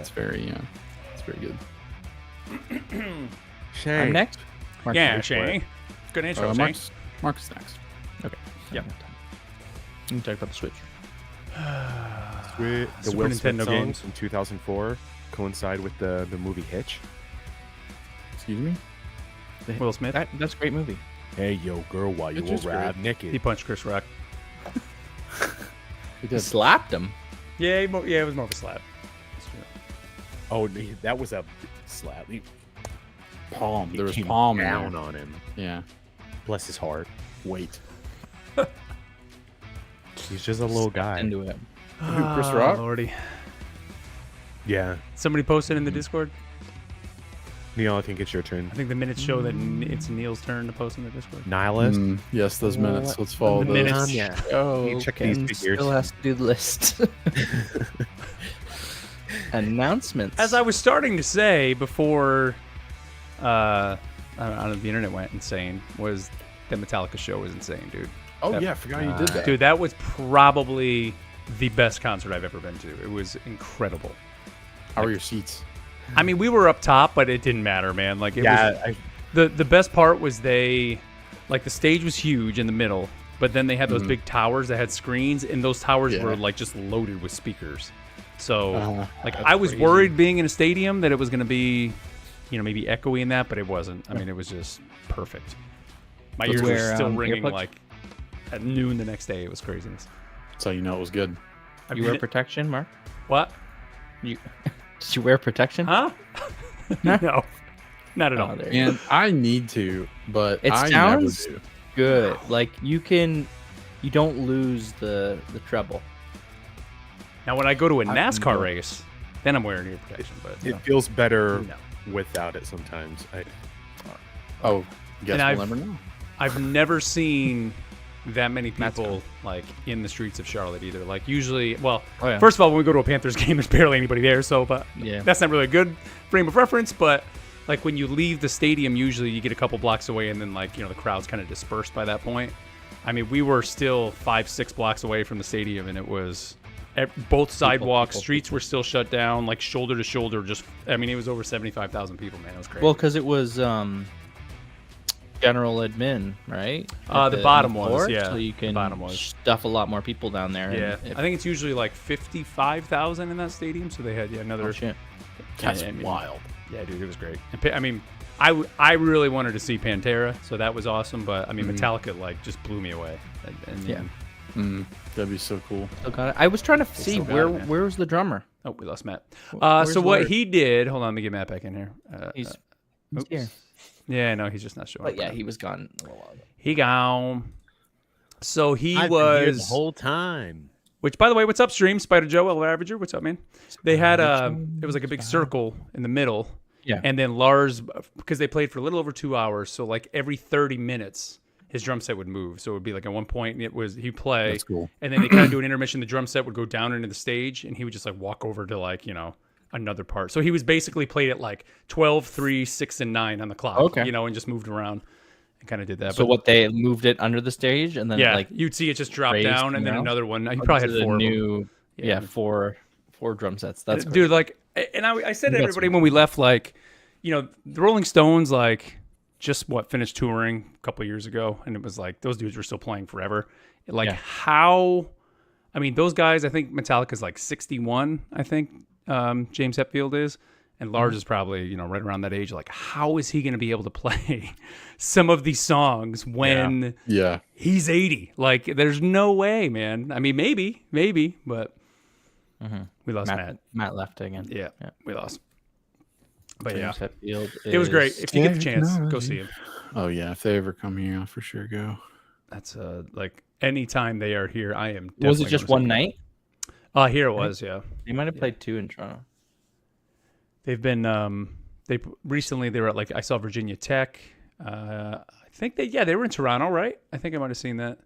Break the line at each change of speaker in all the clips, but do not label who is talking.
It's very good.
Shay.
I'm next.
Mark,
Yeah,
you
Shay.
for
Good answer, Shay.
Mark's next.
it. Okay.
Yep.
You can talk about the Switch.
The
The
Super
Will
Nintendo
Smith songs
games.
from 2004 coincide with the movie Hitch.
Excuse me.
Will Smith.
That's a great movie.
Hey, yo, girl, why you
Hitch is
all rap naked?
He punched Chris Rock.
He
He
did.
slapped him.
Yeah, it was more of a slap. That's true.
Oh, that was a slap.
Palm.
He
There was
came
palm in
down
there.
on him.
Yeah.
Bless his heart.
Wait.
He's just a little guy.
Into it.
Who, Chris Rock?
Lordy.
Yeah.
Somebody posted in the Discord.
Neil, I think it's your turn.
I think the minutes show that it's Neil's turn to post in the Discord.
Nihilist.
Yes, those minutes. Let's follow
The
those.
minutes.
Yeah.
Oh,
You check these
Ken
figures.
still has to do the list. Announcements.
As I was starting to say before, I don't know, the internet went insane, was that Metallica show was insane, dude.
Oh yeah, I forgot you did that.
Dude, that was probably the best concert I've ever been to. It was incredible.
How are your seats?
I mean, we were up top, but it didn't matter, man. Like, it was the best part was the stage was huge in the middle, but then they had those big towers that had screens, and those towers were like just loaded with speakers. So, I was worried being in a stadium that it was going to be, maybe echoey in that, but it wasn't. I mean, it was just perfect. My ears were still ringing
earplugs?
like at noon the next day. It was craziness.
That's how you know it was good.
You wear protection, Mark?
What?
Did you wear protection?
Huh? No, not at all.
Oh, there you go.
And I need to, but
It
I
sounds
never do.
good. Like you don't lose the treble.
Now, when I go to a NASCAR race, then I'm wearing ear protection. But
It feels better
No.
without it sometimes.
Oh, guess
And
we'll never know.
I've never seen that many people like in the streets of Charlotte either. Like usually, first of all, when we go to a Panthers game, there's barely anybody there. So, but that's not really a good frame of reference. But like when you leave the stadium, usually you get a couple blocks away, and then the crowd's kind of dispersed by that point. I mean, we were still 5-6 blocks away from the stadium, and it was both sidewalks, streets were still shut down, like shoulder to shoulder. It was over 75,000 people, man. It was crazy.
Well, because it was general admin, right?
The bottom was,
floor,
yeah.
So you can
The bottom was.
stuff a lot more people down there.
Yeah,
and
I think it's usually like 55,000 in that stadium. So they had another.
Oh, shit.
That's
I mean,
wild.
Yeah, dude, it was great. And, I mean, I really wanted to see Pantera, so that was awesome. But I mean, Metallica just blew me away. And
That'd be so cool.
Still got it. I was trying to see
still got
where
it, man.
was the drummer.
Oh, we lost Matt.
Where's
So what
Lord?
he did? Hold on, let me get Matt back in here.
He's
oops.
here,
Yeah, no, he's just not showing.
but
up
yeah,
right
he was gone a little while ago.
now. He gone. So he
I've been here the
was.
whole time.
Which, by the way, what's up, stream? Spider Joe, El Ravager, what's up, man? They had it was like a big circle in the middle.
Yeah.
And then Lars, because they played for a little over 2 hours, so like every 30 minutes, his drum set would move. So it would be like at one point, he'd play.
That's cool.
And then they kind of do an intermission. The drum set would go down into the stage, and he would just like walk over to another part. So he was basically played at like 12, 3, 6, and 9 on the clock.
Okay.
And just moved around and kind of did that.
So
But
what they moved it under the stage and then
you'd see it just drop
raised
down, and then
now?
another one. He probably had
to the
4 of them.
new four drum sets. That's
Dude, like, and I said to everybody when we left, like, the Rolling Stones, like, just finished touring a couple of years ago, and it was like those dudes were still playing forever. Like, how? I mean, those guys. I think Metallica's like 61. I think James Hetfield is, and Lars is probably right around that age. Like, how is he going to be able to play some of these songs when he's 80? Like, there's no way, man. I mean, maybe, but we lost Matt.
Matt left again.
Yeah, we lost. But
James Hetfield
it was great. If you get the chance,
technology.
go see him.
Oh yeah, if they ever come here, I'll for sure go.
That's like anytime they are here, I am.
Was it
definitely
just
gonna
one
see them.
night?
Here it was. Yeah,
They might have played 2 in Toronto.
they've been. They recently they were at I saw Virginia Tech. I think they were in Toronto, right? I think I might have seen that.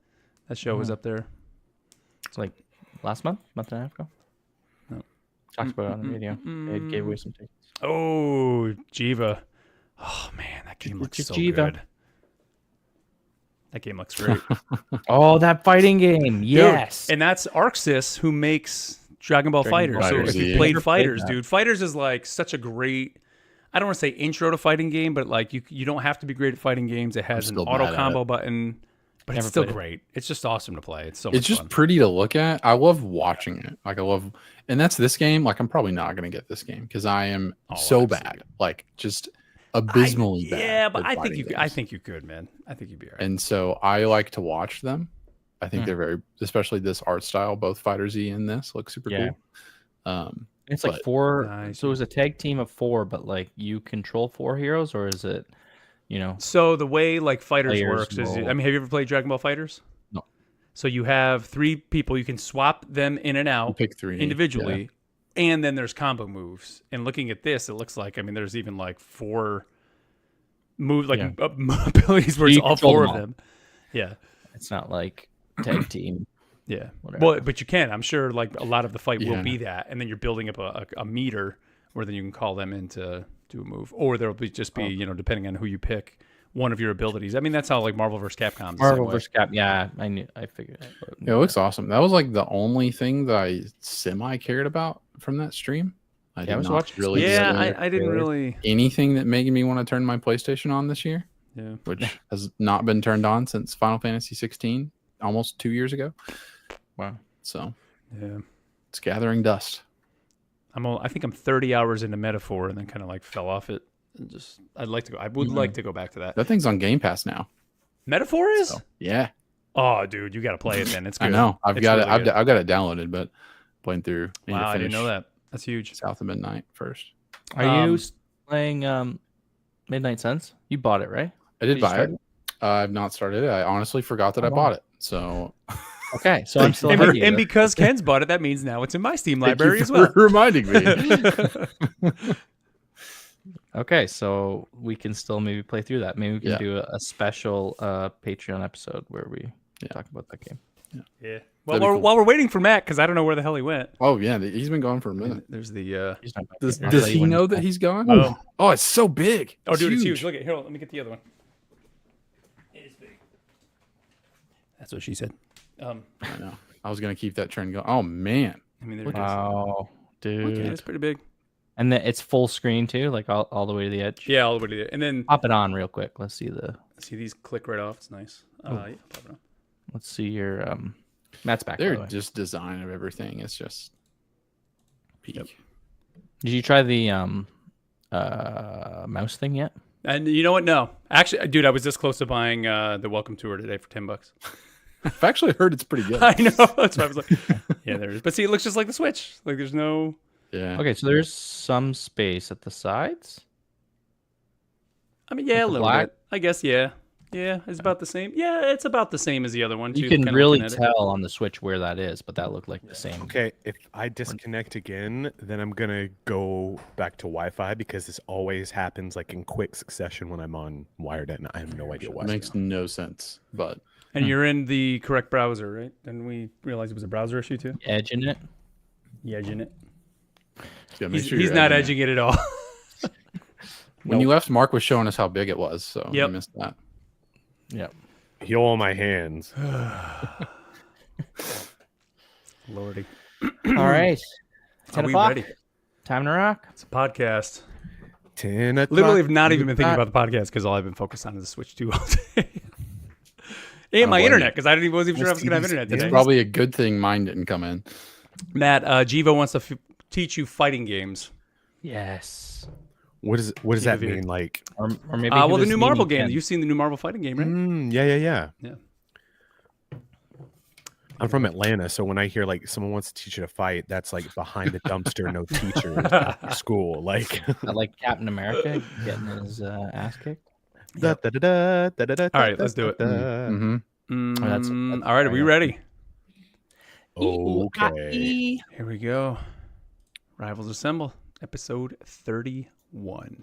That show was up there.
It's like last month and a half ago.
No.
Talked about it on the video. They gave away some tickets.
Oh, Jiva. Oh man, that game looks so
Jiva.
good. That game looks great.
Oh, that fighting game. Yes.
Dude, and that's Arxis who makes Dragon Ball
Dragon
Fighters.
Ball
So if
Z.
you played
Never played
Fighters,
that.
dude, Fighters is like such a great. I don't want to say intro to fighting game, but like you don't have to be great at fighting games. It has an
still
auto
bad at
combo
it.
button, but
Never
it's still
played it.
great. It's just awesome to play. It's so much
It's just
fun.
pretty to look at. I love watching it. Like I love, and that's this game. Like I'm probably not gonna get this game because I am so
absolutely.
bad. Like just abysmally bad.
Yeah, but
at
I think
fighting
you.
games.
I think you could, man. I think you'd be alright.
And so I like to watch them. I think
Hmm.
they're very, especially this art style. Both Fighter Z and this look super
Yeah.
cool.
It's like
But-
4.
Nice.
So it was a tag team of 4, but like you control 4 heroes, or is it,
So the way like Fighters
Players
works is,
roll.
I mean, have you ever played Dragon Ball Fighters?
No.
So you have 3 people. You can swap them in and
You
out
pick 3
individually, and then there's combo moves. And looking at this, it looks like, I mean, there's even like 4 move like
Yeah.
abilities where it's
You
all
control
4
them
of
all.
them. Yeah.
it's not like tag team?
Yeah.
Whatever.
Well, but you can. I'm sure like a lot of the fight will
Yeah.
be that, and then you're building up a meter where then you can call them in to do a move, or there'll be just be depending on who you pick, one of your abilities. I mean, that's how like Marvel vs. Capcom.
Marvel vs. Cap. Yeah, I figured.
Yeah, it looks awesome. That was like the only thing that I semi cared about from that stream. I
I
did
was
not
watching
really
Yeah,
see
I didn't really.
anything that made me want to turn my PlayStation on this year,
Yeah.
which has not been turned on since Final Fantasy 16, almost 2 years ago.
Wow.
So
Yeah.
it's gathering dust.
I think I'm 30 hours into Metaphor and then kind of like fell off it. And just I would like to go back to that.
That thing's on Game Pass now.
Metaphor is?
So, yeah,
Oh, dude, you got to play it then. It's good.
I know. I've
It's
got
really
it.
good.
I've got it downloaded, but playing through. Need to
Wow, I didn't know
finish
that. That's huge.
South of Midnight first.
Are you playing Midnight Suns? You bought it, right?
I
Did
did
you
buy
start
it. I've not started it. I honestly forgot that I
Oh, wow.
bought it. So
Okay, so I'm still
And,
ahead of you.
and because Ken's bought it, that means now it's in my Steam
thank
library
you
as well.
for reminding me.
Okay, so we can still maybe play through that. Maybe we can
Yeah.
do a special Patreon episode where we talk about that game.
Yeah. Well,
That'd be cool.
while we're waiting for Matt, because I don't know where the hell he went.
Oh yeah, he's been gone for a minute.
There's the.
He's not
Does,
I'll
does
tell you
he
when
know
he's
that
back.
he's gone?
Oh.
Oh, it's so big.
Oh, dude, it's huge. Look at here. Let me get the other one. It is big. That's what she said.
I know. I was gonna keep that trend going. Oh man,
I mean, there it is.
Wow, dude.
Okay, it's pretty big.
And then it's full screen too, like all the way to the edge.
Yeah, all the way to there. And then
Pop it on real quick. Let's see
these click right off. It's nice. Yeah, pop it on.
let's see your Matt's back. by
their
the way.
just design of everything is just peak.
Yep.
Did you try the mouse thing yet?
And you know what? No, actually, dude, I was this close to buying the welcome tour today for $10.
I've actually heard it's pretty good.
I know. That's why I was like, yeah, there it is. But see, it looks just like the Switch. Like there's no.
Yeah.
Okay, so there's some space at the sides.
I mean, yeah,
With
a
the
little
black?
bit. I guess, yeah. Yeah, it's about the same. Yeah, it's about the same as the other one.
You
too,
can
kinda
really
looking at it.
tell on the Switch where that is, but that looked like the same.
Okay, if I disconnect again, then I'm gonna go back to Wi-Fi because this always happens like in quick succession when I'm on wired, and I have no idea why.
It makes no sense, but
And you're in the correct browser, right? And we realized it was a browser issue too.
Edging it.
Yeah, edging it.
yeah, make
He's,
sure
he's
you're
not
editing
edging it at all.
it. When you left, Mark was showing us how big it was, so
Yep.
we missed that.
Yep.
Heal all my hands.
Lordy.
All right.
Are
10
we
o'clock.
ready?
Time to rock.
It's a podcast.
10 o'clock.
Literally have not even been thinking
Back.
about the podcast because all I've been focused on is the Switch 2 all day. And my
blame
internet
you.
because I wasn't even sure I was going to have internet
It's
today.
probably a good thing mine didn't come in.
Matt, Jivo wants to teach you fighting games.
Yes.
What does that
Veer.
mean? Like,
Or maybe.
Well,
he
the
was
new Marvel
meaning
game.
Ken.
You've seen the new Marvel fighting game, right?
yeah.
Yeah.
I'm from Atlanta, so when I hear like someone wants to teach you to fight, that's like behind the dumpster, no teacher school. Like,
Like Captain America getting his ass kicked.
all
All right, let's do it.
Mm-hmm.
that's-
All right, are we ready?
Okay.
Here we go. Rivals Assemble, episode 31.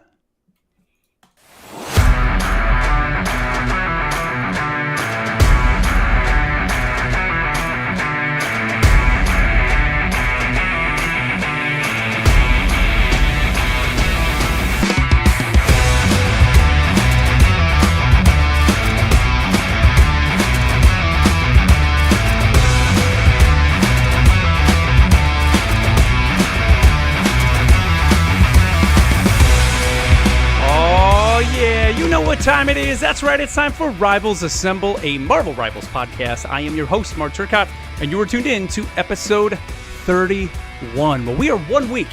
know what time it is. That's right. It's time for Rivals Assemble, a Marvel Rivals podcast. I am your host, Mark Turcott, and you are tuned in to episode 31. Well, we are 1 week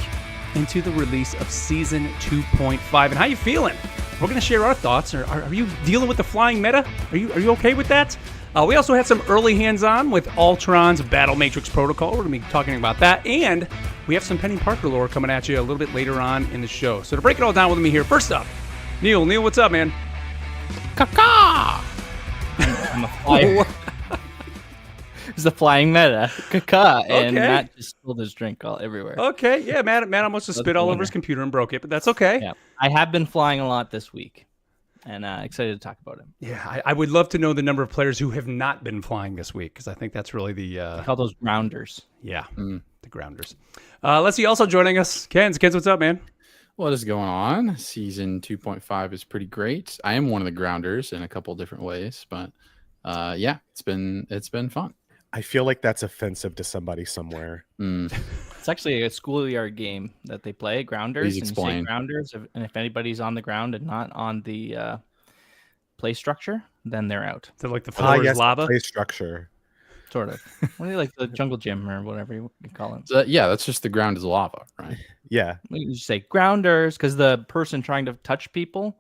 into the release of season 2.5. And how you feeling? We're going to share our thoughts. Are you dealing with the flying meta? Are you okay with that? We also had some early hands-on with Ultron's Battle Matrix Protocol. We're going to be talking about that. And we have some Peni Lore coming at you a little bit later on in the show. So to break it all down with me here, first up, Neil, what's up, man?
Caca! I'm a flyer. It's the flying meta. Caca. And
Okay.
Matt just spilled his drink all everywhere.
Okay, yeah, Matt almost just spit all over his computer and broke it, but that's okay.
Yeah. I have been flying a lot this week. And excited to talk about it.
Yeah, I would love to know the number of players who have not been flying this week, because I think that's really the...
I call those grounders.
Yeah, the grounders. Let's see, also joining us, Kens, what's up, man?
What is going on? Season 2.5 is pretty great. I am one of the grounders in a couple different ways, but yeah, it's been fun.
I feel like that's offensive to somebody somewhere.
It's actually a schoolyard game that they play, grounders.
Please
and you
explain.
say grounders, and if anybody's on the ground and not on the play structure, then they're out.
So like the floor is
Yes,
lava?
play structure.
Sort of. What do you like, the jungle gym or whatever you call it?
So, yeah, that's just the ground is lava, right?
Yeah.
You just say grounders because the person trying to touch people,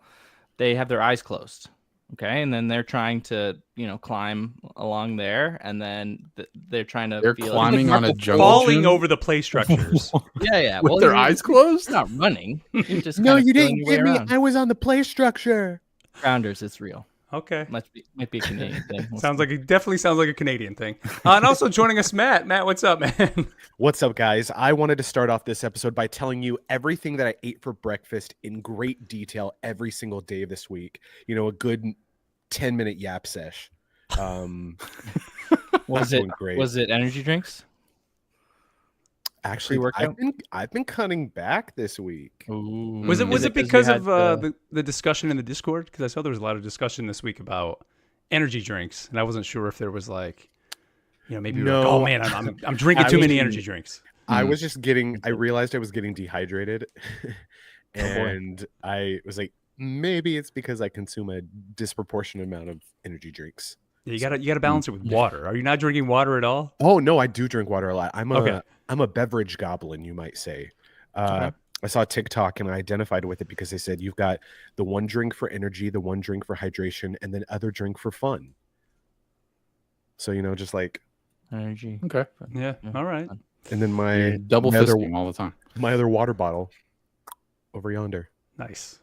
they have their eyes closed. Okay, and then they're trying to, climb along there, and then they're trying to.
They're
feel
climbing on a jungle
Falling
gym?
over the play structures.
Yeah.
With their eyes closed?
It's not running. You're just
No,
kind of
you
feeling
didn't
your
get
way
me.
around.
I was on the play structure.
Grounders, it's real.
Okay.
Might be a Canadian thing.
Definitely sounds like a Canadian thing. And also joining us, Matt. Matt, what's up, man?
What's up, guys? I wanted to start off this episode by telling you everything that I ate for breakfast in great detail every single day of this week. A good 10-minute yap sesh.
Was
doing great.
it energy drinks?
Actually,
Pre-workout?
I've been cutting back this week.
Ooh.
Was
Is
it
'cause you
because
had
of the discussion in the Discord? Because I saw there was a lot of discussion this week about energy drinks, and I wasn't sure if there was maybe you were like,
No.
oh man, I'm drinking too many energy drinks.
I was just I realized I was getting dehydrated. And I was like, maybe it's because I consume a disproportionate amount of energy drinks.
Yeah, you gotta balance it with water. Are you not drinking water at all?
Oh no, I do drink water a lot. I'm
Okay.
a beverage goblin, you might say.
Okay.
I saw TikTok and I identified with it because they said you've got the one drink for energy, the one drink for hydration, and then other drink for fun. So just like,
Energy.
Okay.
Yeah. All right.
and then my
Double
my other,
fisting all the time.
my other water bottle over yonder.
Nice.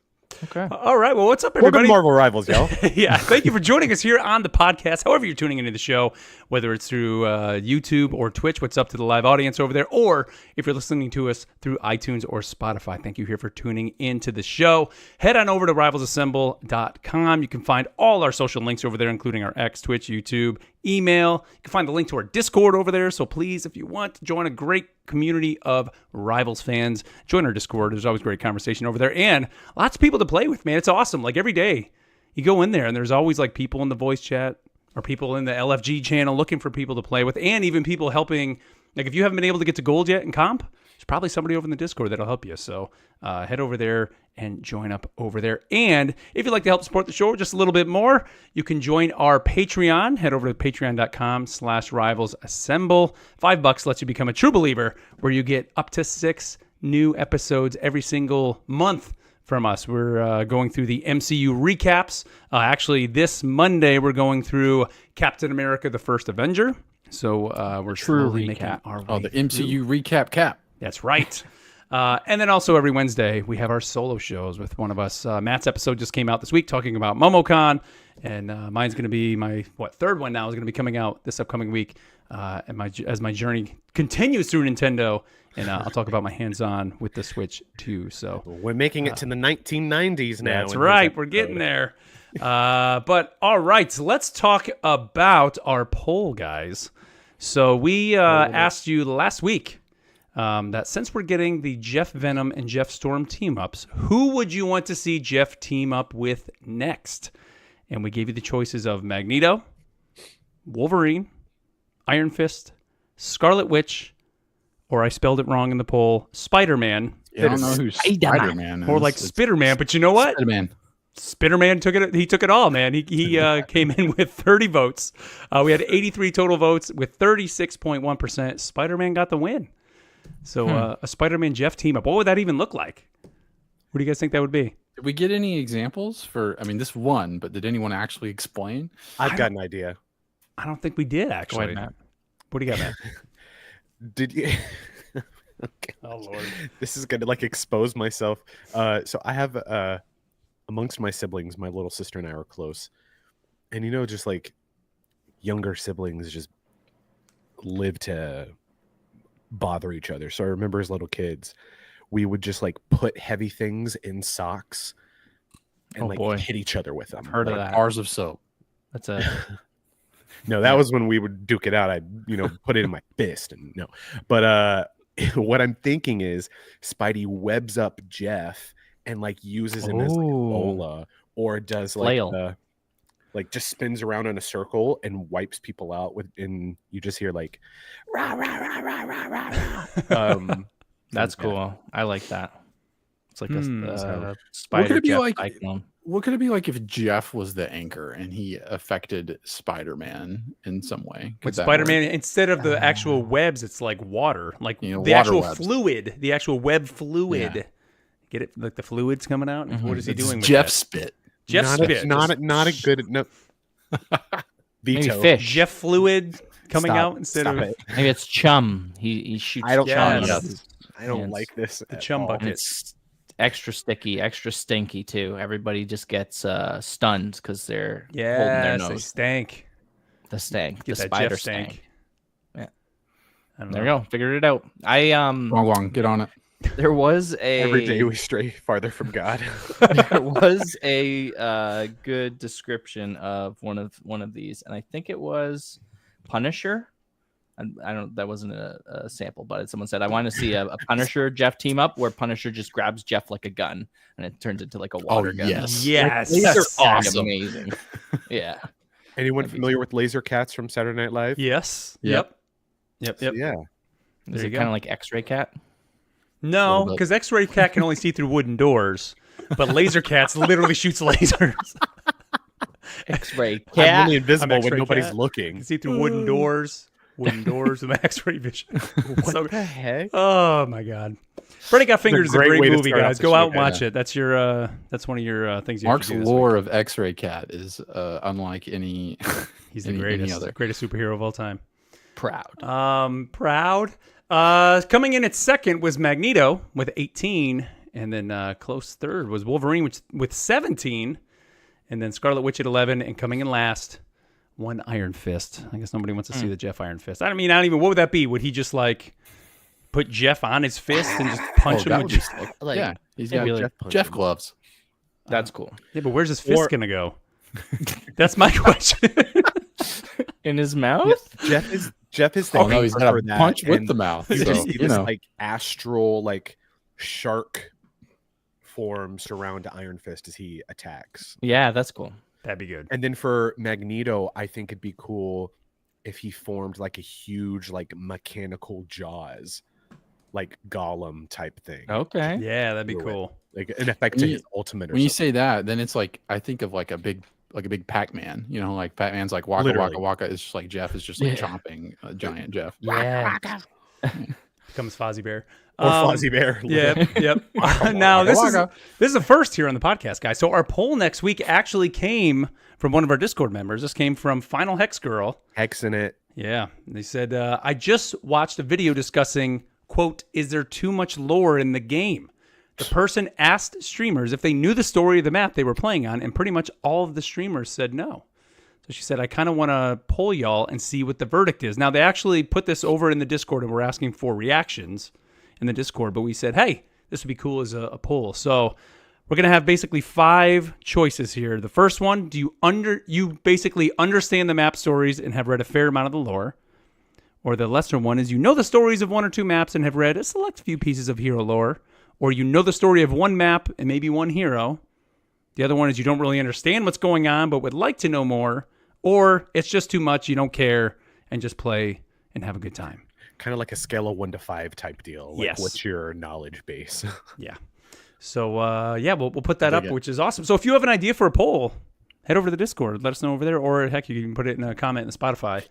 Okay.
All right. Well, what's up,
Welcome
everybody?
to Marvel Rivals, y'all.
Yeah, thank you for joining us here on the podcast. However you're tuning into the show, whether it's through YouTube or Twitch, what's up to the live audience over there, or if you're listening to us through iTunes or Spotify, thank you here for tuning into the show. Head on over to rivalsassemble.com. You can find all our social links over there, including our X, Twitch, YouTube, email. You can find the link to our Discord over there. So please, if you want to join a great community of Rivals fans, join our Discord. There's always great conversation over there and lots of people to play with, man. It's awesome. Like every day you go in there and there's always like people in the voice chat or people in the LFG channel looking for people to play with, and even people helping. Like if you haven't been able to get to gold yet in comp, there's probably somebody over in the Discord that'll help you. So head over there and join up over there. And if you'd like to help support the show just a little bit more, you can join our Patreon. Head over to patreon.com/rivalsassemble. $5 lets you become a true believer, where you get up to 6 new episodes every single month from us. We're going through the MCU recaps. Actually, this Monday, we're going through Captain America, the First Avenger. So we're slowly making our way
Oh, the MCU recap cap.
That's right. And then also every Wednesday, we have our solo shows with one of us. Matt's episode just came out this week talking about MomoCon, and mine's going to be my, third one now is going to be coming out this upcoming week as my journey continues through Nintendo, and I'll talk about my hands-on with the Switch too. So
We're making it to the 1990s now.
that's
in
right.
this
We're getting
episode.
there. But all right, so let's talk about our poll, guys. So we asked you last week that since we're getting the Jeff Venom and Jeff Storm team-ups, who would you want to see Jeff team up with next? And we gave you the choices of Magneto, Wolverine, Iron Fist, Scarlet Witch, or I spelled it wrong in the poll, Spider-Man.
Yeah, I don't know who Spider-Man is.
Or like
It's
Spider-Man, but you know what?
Spider-Man.
Spider-Man took it. He took it all, man. He came in with 30 votes. We had 83 total votes with 36.1%. Spider-Man got the win. So a Spider-Man Jeff team up. What would that even look like? What do you guys think that would be?
Did we get any examples for? I mean, this one, but did anyone actually explain?
I've got an idea.
I don't think we did actually.
Go ahead, Matt.
What do you got, Matt?
Did you? Okay.
Oh Lord.
This is gonna like expose myself. So I have amongst my siblings, my little sister and I are close, and just like younger siblings just live to bother each other. So I remember as little kids, we would just like put heavy things in socks and hit each other with them.
Heard of that?
Bars of soap.
That's a
No, that was when we would duke it out. I'd put it in my fist and no. But what I'm thinking is Spidey webs up Jeff and like uses him as like Ebola, or does like just spins around in a circle and wipes people out and you just hear like rah rah rah rah rah rah rah.
That's cool. I like that. It's like a
What
spider
could it be
Jeff
like?
cyclone.
What could it be like if Jeff was the anchor and he affected Spider-Man in some way?
With Spider-Man, instead of the actual webs, it's like water, like the
water
actual
webs.
fluid, the actual web fluid.
Yeah.
Get it? Like the fluid's coming out. What is he doing? With
Jeff
that?
spit.
Jeff
not
spit.
not a good no.
Maybe
Veto.
fish.
Jeff fluid coming
Stop.
out instead
Stop
of
it.
Maybe it's chum. He shoots
I don't.
chum.
Yes.
out of his
I don't
hands.
like this.
the
at
chum
all.
bucket.
And it's extra sticky, extra stinky too. Everybody just gets stunned because they're holding their
Yes, they
nose.
stank.
The stank,
Get
the
that
spider
Jeff
stank.
Yeah. I don't
There
know.
you go. Figured it out.
Wong, get on it.
There was
Every day we stray farther from God.
there was a good description of one of these, and I think it was Punisher. I don't. That wasn't a sample, but someone said I want to see a Punisher Jeff team up where Punisher just grabs Jeff like a gun, and it turns into like a water gun.
yes.
Yes.
These
That's
are
awesome.
amazing. Yeah.
Anyone familiar with Laser Cats from Saturday Night Live?
Yes.
Yep.
Yep.
So, yeah.
Is
There
it
you go.
kind of like X-Ray Cat?
No,
Little bit.
because X-ray cat can only see through wooden doors, but laser cats literally shoots lasers.
X-Ray
I'm
Cat.
only invisible when
X-ray
nobody's
cat.
looking.
Can see through wooden doors with X-ray vision.
What the heck?
Oh my god. Freddy Got Fingered is a
great
great
way to
movie,
start off
guys.
the
Go
show,
out and
yeah.
watch it. That's your that's one of your things you have
Mark's
to do this
lore
week.
of X-Ray Cat is unlike any.
He's the
any
greatest,
other.
greatest superhero of all time.
Proud.
Proud. Coming in at second was Magneto with 18, and then close third was Wolverine with 17, and then Scarlet Witch at 11, and coming in last, one Iron Fist. I guess nobody wants to see the Jeff Iron Fist. I don't even. What would that be? Would he just like put Jeff on his fist and just punch him
that
with
would be
just?
sick.
Like,
Yeah, he's
maybe
got
like
Jeff gloves.
That's cool.
Yeah, but where's his fist
Or-
gonna go? That's my question.
In his mouth?
Jeff is the
Oh no, he's
anchor
got
for
a
that,
punch with
and
the mouth.
You
So,
just see
you
this
know,
like astral like shark form surround Iron Fist as he attacks.
Yeah, that's cool.
That'd be good.
And then for Magneto, I think it'd be cool if he formed like a huge like mechanical jaws, like Gollum type thing,
Okay.
Yeah, that'd be
Ruin.
cool.
like an effect to
When you-
his ultimate. Or
when you
something.
say that, then it's like I think of like a big Pac-Man. You know, like Pac-Man's like waka
Literally.
waka waka. It's just like Jeff is just like
Yeah.
chomping a giant Jeff.
Yeah.
Becomes Fozzie Bear.
or Fozzie Bear.
Yep. Now
waka,
this
waka.
is a first here on the podcast, guys. So our poll next week actually came from one of our Discord members. This came from Final Hex Girl.
Hexing it.
Yeah, they said I just watched a video discussing quote, "Is there too much lore in the game?" The person asked streamers if they knew the story of the map they were playing on, and pretty much all of the streamers said no. So she said, I kind of want to poll y'all and see what the verdict is. Now, they actually put this over in the Discord, and we're asking for reactions in the Discord, but we said, hey, this would be cool as a poll. So we're going to have basically 5 choices here. The first one, do you basically understand the map stories and have read a fair amount of the lore? Or the lesser one is you know the stories of 1 or 2 maps and have read a select few pieces of hero lore. Or you know the story of 1 map and maybe 1 hero. The other one is you don't really understand what's going on but would like to know more. Or it's just too much, you don't care, and just play and have a good time.
Kind of like a scale of 1 to 5 type deal. Like,
Yes.
what's your knowledge base?
Yeah. So yeah, we'll put that
dig
up,
it.
which is awesome. So if you have an idea for a poll, head over to the Discord. Let us know over there, or heck, you can put it in a comment in the Spotify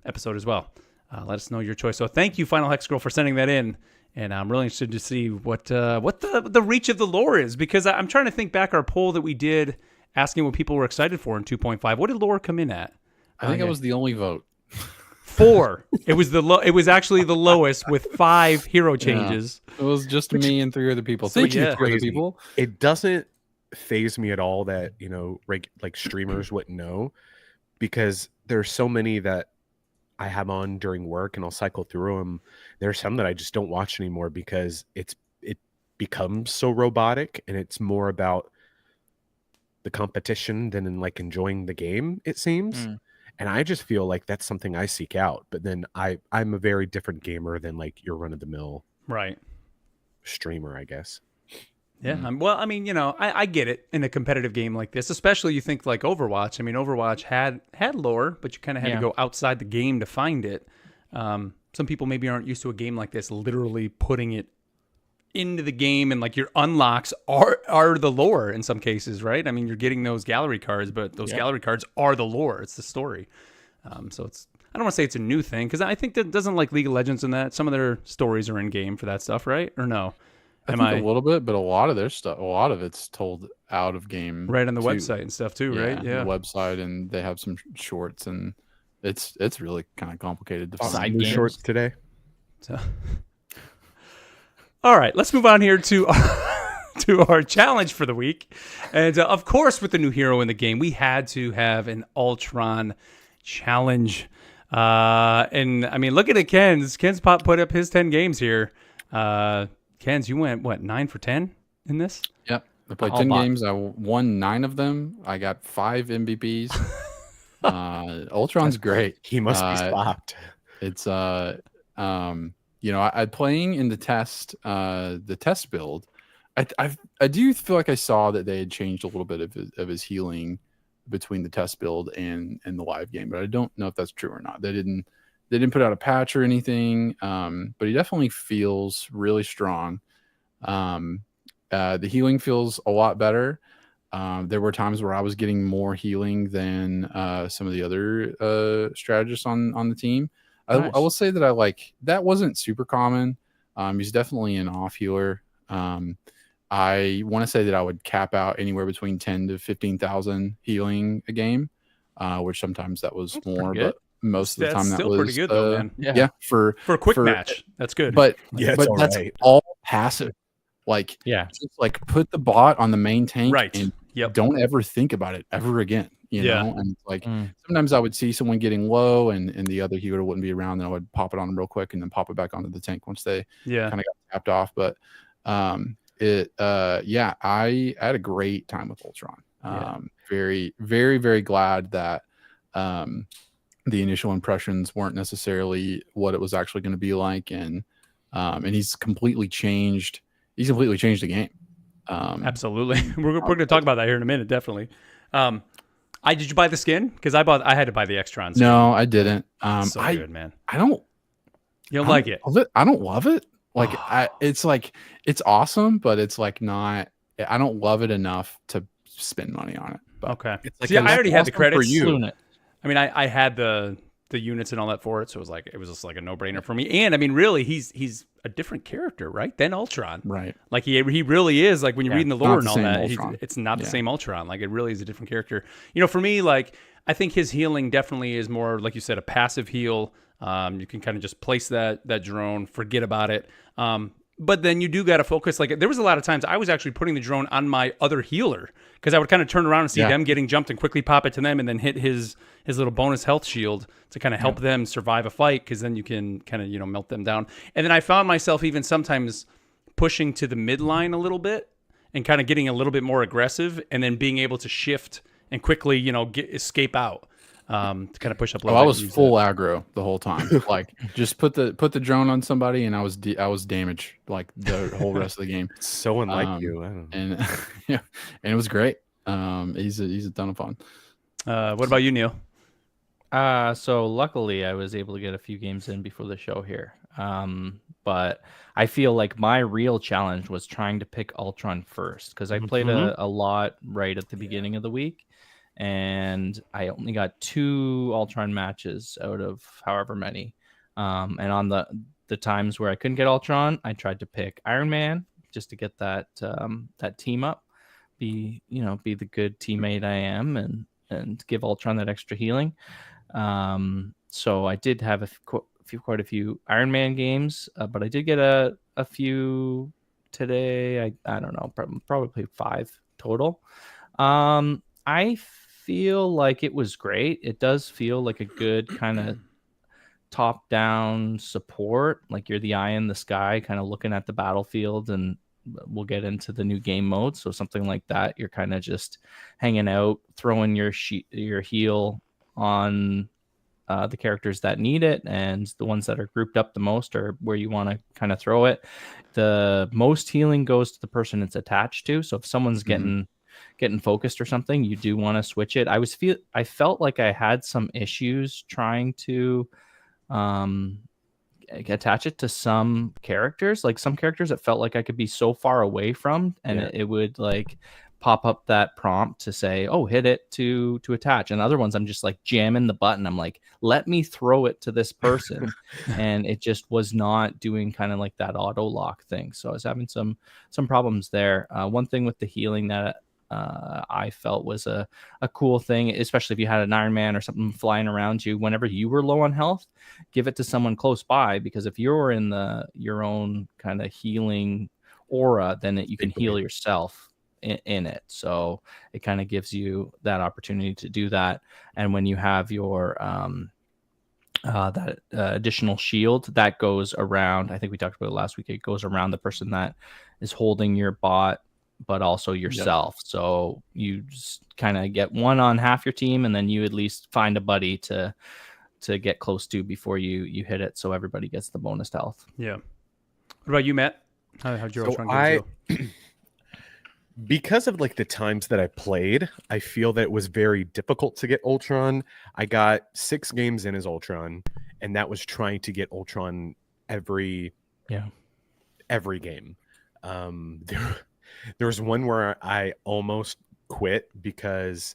episode as well. Let us know your choice. So thank you, Final Hex Girl, for sending that in. And I'm really interested to see what the reach of the lore is, because I'm trying to think back our poll that we did asking what people were excited for in 2.5. What did lore come in at?
I think I was the only vote.
4. It was it was actually the lowest with 5 hero changes.
It was just me and 3 other people.
So,
Thank you,
yeah.
3 other
Crazy.
people.
It doesn't phase me at all that, like streamers wouldn't know, because there's so many that I have on during work and I'll cycle through them. There's some that I just don't watch anymore because it becomes so robotic, and it's more about the competition than in like enjoying the game, it seems. And I just feel like that's something I seek out. But then I'm a very different gamer than like your run-of-the-mill
Right.
streamer, I guess.
Yeah. Well, I mean, I get it in a competitive game like this, especially you think like Overwatch. I mean, Overwatch had lore, but you kind of had to go outside the game to find it. Some people maybe aren't used to a game like this, literally putting it into the game, and like your unlocks are the lore in some cases, right? I mean, you're getting those gallery cards, but those gallery cards are the lore. It's the story. So I don't want to say it's a new thing, because I think that doesn't like League of Legends and that some of their stories are in game for that stuff, right? Or no?
I think a little bit, but a lot of their stuff, a lot of it's told out of game,
right, on the
too.
website and stuff too, right? Yeah,
the website, and they have some shorts, and it's really kind of complicated to
Side
find.
new shorts today.
So, all right, let's move on here to our challenge for the week, and of course, with the new hero in the game, we had to have an Ultron challenge. And I mean, look at it, Ken's put up his 10 games here. Ken's, you went, what, 9 for 10 in this?
Yep. I played 10 games. I won 9 of them. I got 5 MVPs. Ultron's great.
He must be stopped.
It's I playing in the test build. I do feel like I saw that they had changed a little bit of his healing between the test build and the live game, but I don't know if that's true or not. They didn't put out a patch or anything, but he definitely feels really strong. The healing feels a lot better. There were times where I was getting more healing than some of the other strategists on the team. Nice. I will say that that wasn't super common. He's definitely an off healer. I want to say that I would cap out anywhere between 10 to 15,000 healing a game, which sometimes that was more, but most of the time that was
pretty good though, man.
Yeah, for
a quick match, that's good.
But
that's
all passive. Like, just like put the bot on the main tank, and don't ever think about it ever again. You know, and like sometimes I would see someone getting low, and the other healer wouldn't be around, and I would pop it on them real quick, and then pop it back onto the tank once they kind of got tapped off. But I had a great time with Ultron. Very, very, very glad that the initial impressions weren't necessarily what it was actually going to be like, and he's completely changed. He's completely changed the game.
Absolutely, we're going to talk about that here in a minute. Definitely. Did you buy the skin? Because I had to buy the Extron skin.
No, I didn't.
So good, man.
You
don't like it?
I don't love it. Like it's awesome, but it's like not. I don't love it enough to spend money on it. But
okay.
It's like
I already had the credits
for you.
I mean, I had the units and all that for it, so it was just like a no-brainer for me. And I mean, really, he's a different character, right? Than Ultron,
right?
Like he really is. Like when you're reading the lore and all that, it's not the
Yeah.
same Ultron. Like it really is a different character. For me, like I think his healing definitely is more, like you said, a passive heal. You can kind of just place that drone, forget about it. But then you do got to focus. Like there was a lot of times I was actually putting the drone on my other healer, because I would kind of turn around and see them getting jumped and quickly pop it to them, and then hit his little bonus health shield to kind of help them survive a fight, because then you can kind of melt them down. And then I found myself even sometimes pushing to the midline a little bit and kind of getting a little bit more aggressive, and then being able to shift and quickly escape out. To kind of push up.
I was full aggro the whole time. Like just put the drone on somebody, and I was damaged like the whole rest of the game.
It's so unlike you. I don't know.
And and it was great. He's a ton of fun.
What about you, Neil?
So luckily I was able to get a few games in before the show here. But I feel like my real challenge was trying to pick Ultron first, because I played a lot right at the beginning of the week, and I only got 2 Ultron matches out of however many. And on the times where I couldn't get Ultron, I tried to pick Iron Man just to get that that team up, be the good teammate I am, and give Ultron that extra healing. So I did have quite a few Iron Man games, but I did get a few today. I don't know, probably 5 total. I feel like it was great. It does feel like a good kind of top-down support, like you're the eye in the sky, kind of looking at the battlefield, and we'll get into the new game mode. So something like that, you're kind of just hanging out, throwing your heal on the characters that need it, and the ones that are grouped up the most are where you want to kind of throw it. The most healing goes to the person it's attached to. So if someone's getting focused or something, you do want to switch it. I felt like I had some issues trying to attach it to some characters. Like some characters, it felt like I could be so far away from, and it would like pop up that prompt to say, oh, hit it to attach. And other ones, I'm just like jamming the button. I'm like, let me throw it to this person. And it just was not doing kind of like that auto lock thing. So I was having some problems there. One thing with the healing that I felt was a cool thing, especially if you had an Iron Man or something flying around you, whenever you were low on health, give it to someone close by, because if you're in your own kind of healing aura, then you can heal yourself in it. So it kind of gives you that opportunity to do that. And when you have your that additional shield that goes around, I think we talked about it last week, it goes around the person that is holding your bot, but also yourself. Yep. So you just kind of get one on half your team, and then you at least find a buddy to get close to before you hit it, so everybody gets the bonus health.
Yeah. What about you, Matt? How'd your Ultron go?
Because of like the times that I played, I feel that it was very difficult to get Ultron. I got 6 games in as Ultron, and that was trying to get Ultron every game. There was one where I almost quit because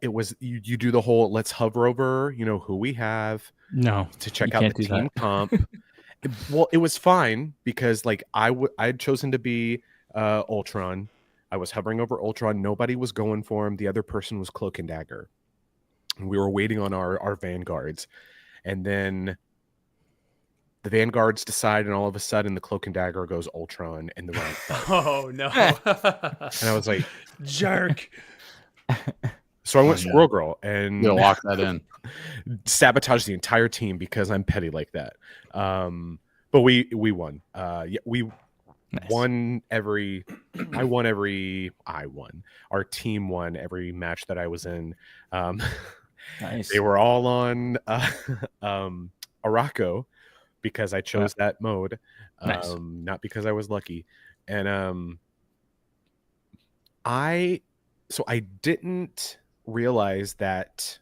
it was you do the whole let's hover over who we have to check out the team comp. Well, it was fine because like I'd chosen to be Ultron. I was hovering over Ultron. Nobody was going for him. The other person was Cloak and Dagger. And we were waiting on our vanguards. And then the vanguards decide, and all of a sudden the Cloak and Dagger goes Ultron, and the round starts.
Oh, no.
And I was like,
jerk.
So I went Squirrel Girl and
lock that in.
Sabotage the entire team because I'm petty like that. But we won. We won every. I won. Our team won every match that I was in.
Nice.
They were all on Araco because I chose that mode.
Nice.
Not because I was lucky. And I didn't realize that.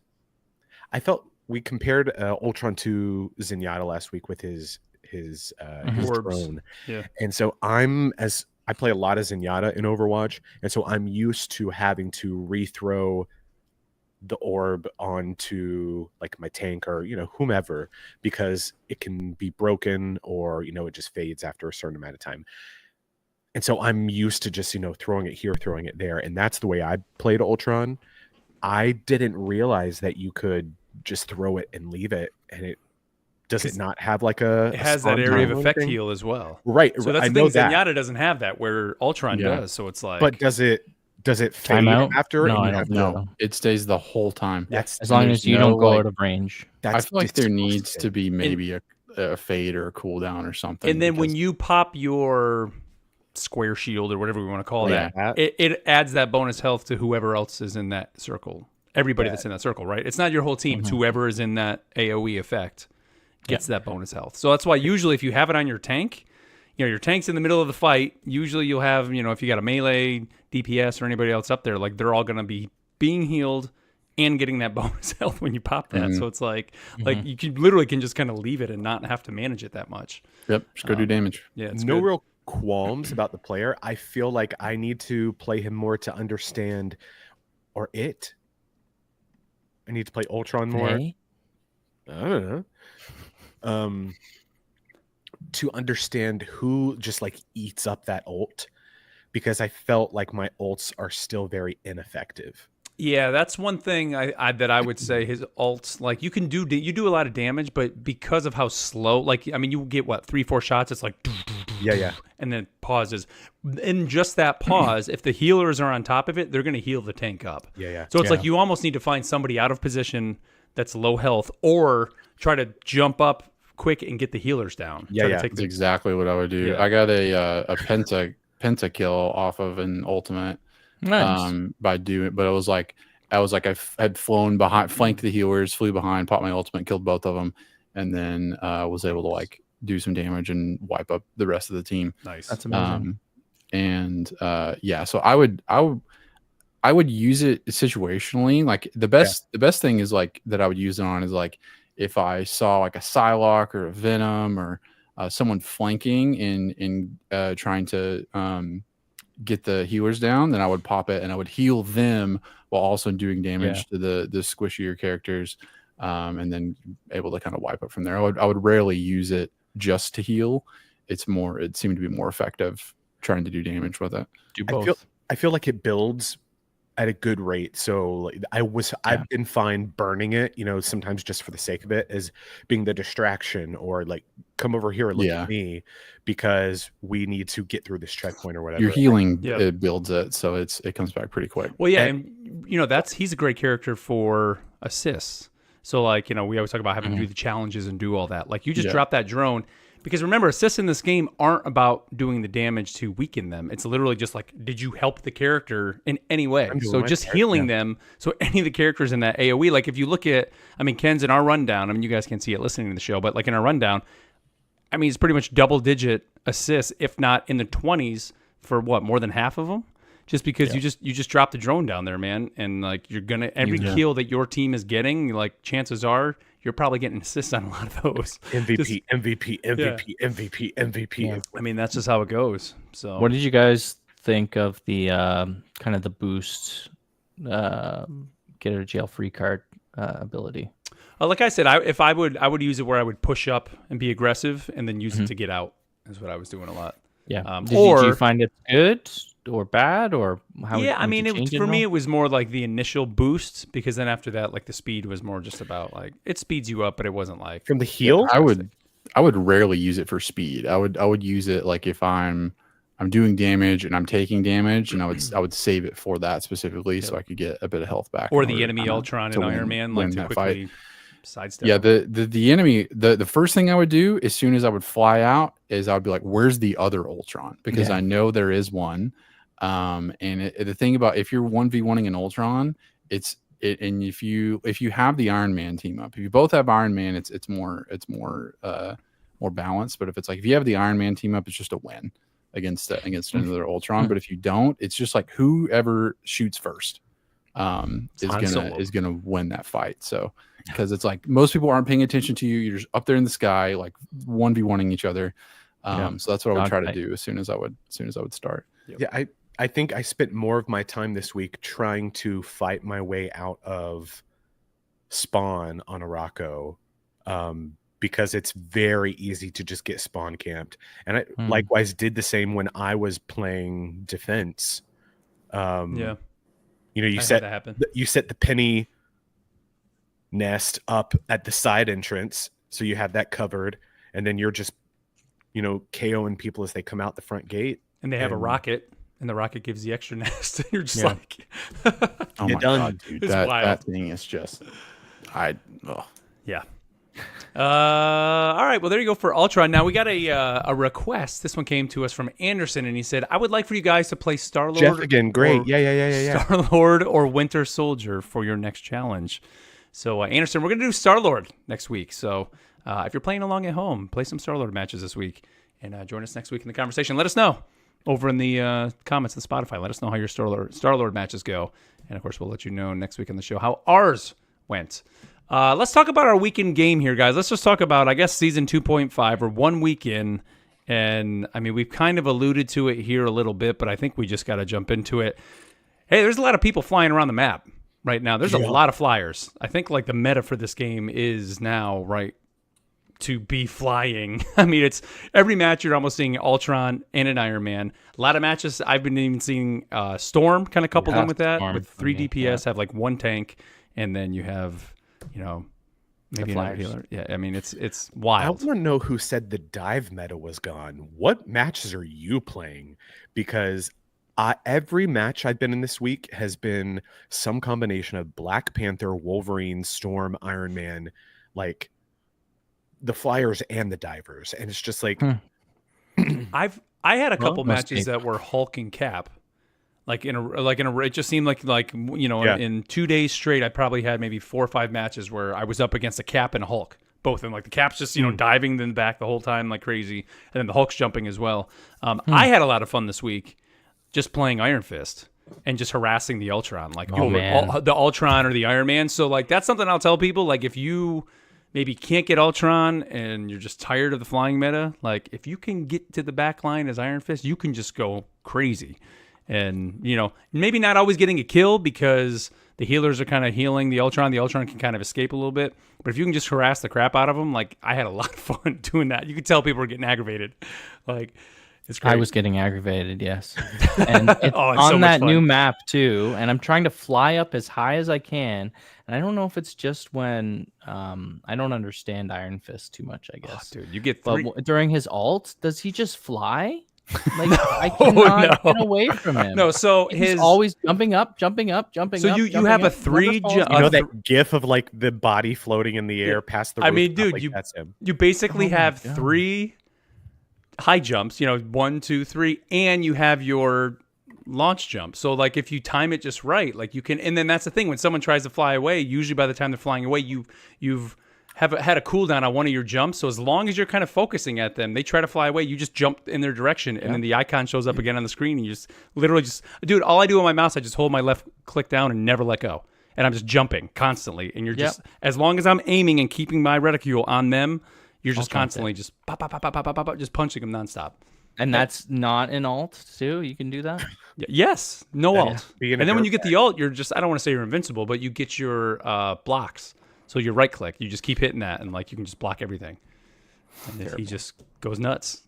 I felt we compared Ultron to Zenyatta last week with his drone.
Yeah.
And so I play a lot of Zenyatta in Overwatch, and so I'm used to having to rethrow the orb onto like my tank or whomever, because it can be broken or it just fades after a certain amount of time. And so I'm used to just throwing it here, throwing it there, and that's the way I played Ultron. I didn't realize that you could just throw it and leave it, and it not have like it
has that area of effect heal as well,
right?
So that's the thing. Zenyatta doesn't have that, where Ultron does. So it's like,
but does it fade
out
after?
No, I don't know.
It stays the whole time.
That's
as long as you don't go out of range.
I feel like there needs to be maybe a fade or a cooldown or something.
And then when you pop your square shield or whatever we want to call that, it adds that bonus health to whoever else is in that circle. Everybody that's in that circle, right? It's not your whole team. It's whoever is in that AoE effect gets that bonus health. So that's why usually if you have it on your tank, your tank's in the middle of the fight. Usually you'll have, if you got a melee DPS or anybody else up there, like they're all going to be being healed, and getting that bonus health when you pop that. So it's like you can literally just kind of leave it and not have to manage it that much.
Yep, just go do damage.
Yeah, it's
no
good.
real qualms about the player. I feel like I need to play him more to understand, or it. I need to play Ultron more.
Hey?
I don't know. To understand who just like eats up that ult, because I felt like my ults are still very ineffective.
Yeah, that's one thing that I would say. His ults, like you do a lot of damage, but because of how slow, like I mean, you get what 3-4 shots. It's like
Yeah.
and then pauses. In just that pause, if the healers are on top of it, they're going to heal the tank up.
Yeah.
So it's like you almost need to find somebody out of position that's low health, or try to jump up quick and get the healers down.
That's exactly what I would do. I got a penta kill off of an ultimate.
Nice.
By doing, but I had flown behind, flanked the healers, flew behind, popped my ultimate, killed both of them, and then was able to like do some damage and wipe up the rest of the team.
Nice.
That's amazing.
So I would use it situationally. Like the best thing is like that I would use it on is like if I saw like a Psylocke or a Venom or someone flanking and trying to get the healers down, then I would pop it and I would heal them while also doing damage to the squishier characters, and then able to kind of wipe up from there. I would rarely use it just to heal. It seemed to be more effective trying to do damage with it.
Do both.
I feel like it builds at a good rate. So like, I've been fine burning it, sometimes just for the sake of it, as being the distraction, or like come over here and look at me because we need to get through this checkpoint or whatever.
Your healing it builds it, so it comes back pretty quick.
Well, and he's a great character for assists. So like, we always talk about having to do the challenges and do all that. Like you just drop that drone. Because remember, assists in this game aren't about doing the damage to weaken them. It's literally just like, did you help the character in any way? So just healing them. So any of the characters in that AoE, like if you look at, Ken's in our rundown, you guys can't see it listening to the show, but like in our rundown, it's pretty much double-digit assists, if not in the 20s for more than half of them? Just because you just drop the drone down there, man, and like you're gonna every kill that your team is getting, like chances are you're probably getting assists on a lot of those.
MVP.
Yeah. That's just how it goes. So,
what did you guys think of the kind of the boost, get a jail free card ability?
Like I said, I would use it where I would push up and be aggressive, and then use it to get out. Is what I was doing a lot.
Yeah. Did you find it good or bad, or how?
Yeah, for me it was more like the initial boost, because then after that, like the speed was more just about like it speeds you up, but it wasn't like
from the heal.
I would rarely use it for speed. I would use it like if I'm doing damage and I'm taking damage, and I would save it for that specifically, so I could get a bit of health back.
Or the enemy Ultron and Iron Man, like to quickly sidestep.
Yeah, the enemy, the first thing I would do as soon as I would fly out is I would be like, where's the other Ultron? Because I know there is one. And the thing about if you're 1v1ing an Ultron, and if you have the Iron Man team up, if you both have Iron Man, it's more balanced. But if it's like if you have the Iron Man team up, it's just a win against another Ultron. But if you don't, it's just like whoever shoots first is gonna win that fight. So because it's like most people aren't paying attention to you, you're just up there in the sky like 1v1ing each other. So that's what I would try to do as soon as I would start.
Yeah, I think I spent more of my time this week trying to fight my way out of spawn on Araco, because it's very easy to just get spawn camped. And I likewise did the same when I was playing defense. You set the Peni nest up at the side entrance, so you have that covered, and then you're just KOing people as they come out the front gate.
And they have a rocket. And the rocket gives the extra nest. You're just like,
oh my god, dude! That thing is just,
yeah. All right, well there you go for Ultron. Now we got a request. This one came to us from Anderson, and he said, "I would like for you guys to play Star-Lord."
Jeff again, great, yeah.
Star-Lord or Winter Soldier for your next challenge. So Anderson, we're gonna do Star-Lord next week. So if you're playing along at home, play some Star-Lord matches this week, and join us next week in the conversation. Let us know. over in the comments of Spotify. Let us know how your Star-Lord matches go. And, of course, we'll let you know next week on the show how ours went. Let's talk about our weekend game here, guys. Let's just talk about, I guess, Season 2.5. We're 1 week in. And, I mean, we've kind of alluded to it here a little bit, but I think we just got to jump into it. Hey, there's a lot of people flying around the map right now. There's a lot of flyers. I think, like, the meta for this game is now, right, to be flying. I mean, it's every match you're almost seeing Ultron and an Iron Man. A lot of matches I've been even seeing Storm kind of coupled in with that, with 3 DPS, have like 1 tank, and then you have, you know, maybe another healer. Yeah, I mean, it's wild.
I want to know who said the dive meta was gone. What matches are you playing? Because every match I've been in this week has been some combination of Black Panther, Wolverine, Storm, Iron Man, like the flyers and the divers, and it's just like
I had a couple matches that were Hulk and Cap, like in a it just seemed like you know in 2 days straight I probably had maybe 4 or 5 matches where I was up against a Cap and a Hulk, both of them, like the Cap's just diving in the back the whole time like crazy, and then the Hulk's jumping as well. I had a lot of fun this week just playing Iron Fist and just harassing the Ultron, like the Ultron or the Iron Man. So like that's something I'll tell people, like if you maybe can't get Ultron and you're just tired of the flying meta, like if you can get to the back line as Iron Fist, you can just go crazy. And, you know, maybe not always getting a kill because the healers are kind of healing the Ultron. The Ultron can kind of escape a little bit. But if you can just harass the crap out of them, like I had a lot of fun doing that. You could tell people were getting aggravated. Like, it's great.
I was getting aggravated, yes. And it's on so that new map too. And I'm trying to fly up as high as I can. And I don't know if it's just when I don't understand Iron Fist too much, I guess.
Dude, you get 3...
But during his ult, does he just fly? Like I cannot get away from him.
No, so
he's always jumping up. So
you have a 3 jump.
You know that gif of like the body floating in the air past the roof?
I mean, dude,
like, that's him.
You basically have 3 high jumps, you know, 1, 2, 3, and you have your launch jump. So like if you time it just right, like you can, and then that's the thing, when someone tries to fly away, usually by the time they're flying away, you've had a cooldown on one of your jumps. So as long as you're kind of focusing at them, they try to fly away, you just jump in their direction, and then the icon shows up again on the screen, and you just literally dude, all I do on my mouse, I just hold my left click down and never let go. And I'm just jumping constantly. And you're just, as long as I'm aiming and keeping my reticule on them, you're just constantly just pop, pop, pop, pop, pop, pop, pop, just punching them nonstop.
And that's not an alt too? You can do that?
Yes. No alt. And then when you get the alt, you're just, I don't want to say you're invincible, but you get your blocks. So your right click, you just keep hitting that, and like you can just block everything. And he just goes nuts.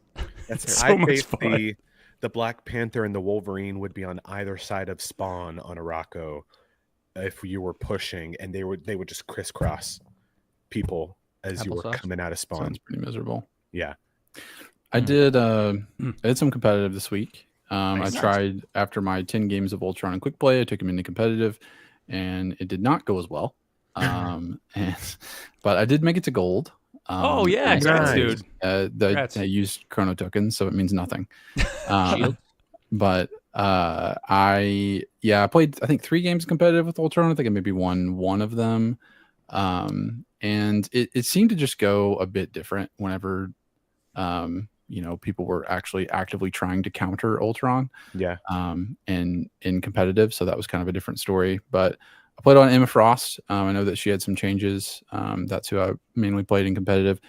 That's so much fun. The Black Panther and the Wolverine would be on either side of spawn on Araco if you were pushing, and they would just crisscross people as you were coming out of spawn.
Sounds pretty miserable.
Yeah.
I did I did some competitive this week. I tried, after my 10 games of Ultron and Quick Play, I took him into competitive, and it did not go as well. But I did make it to gold.
Congrats, dude.
I used chrono tokens, so it means nothing. But I played, I think, 3 games competitive with Ultron. I think I maybe won 1 of them. And it seemed to just go a bit different whenever you know, people were actually actively trying to counter Ultron.
Yeah.
In competitive, so that was kind of a different story. But I played on Emma Frost. I know that she had some changes. That's who I mainly played in competitive.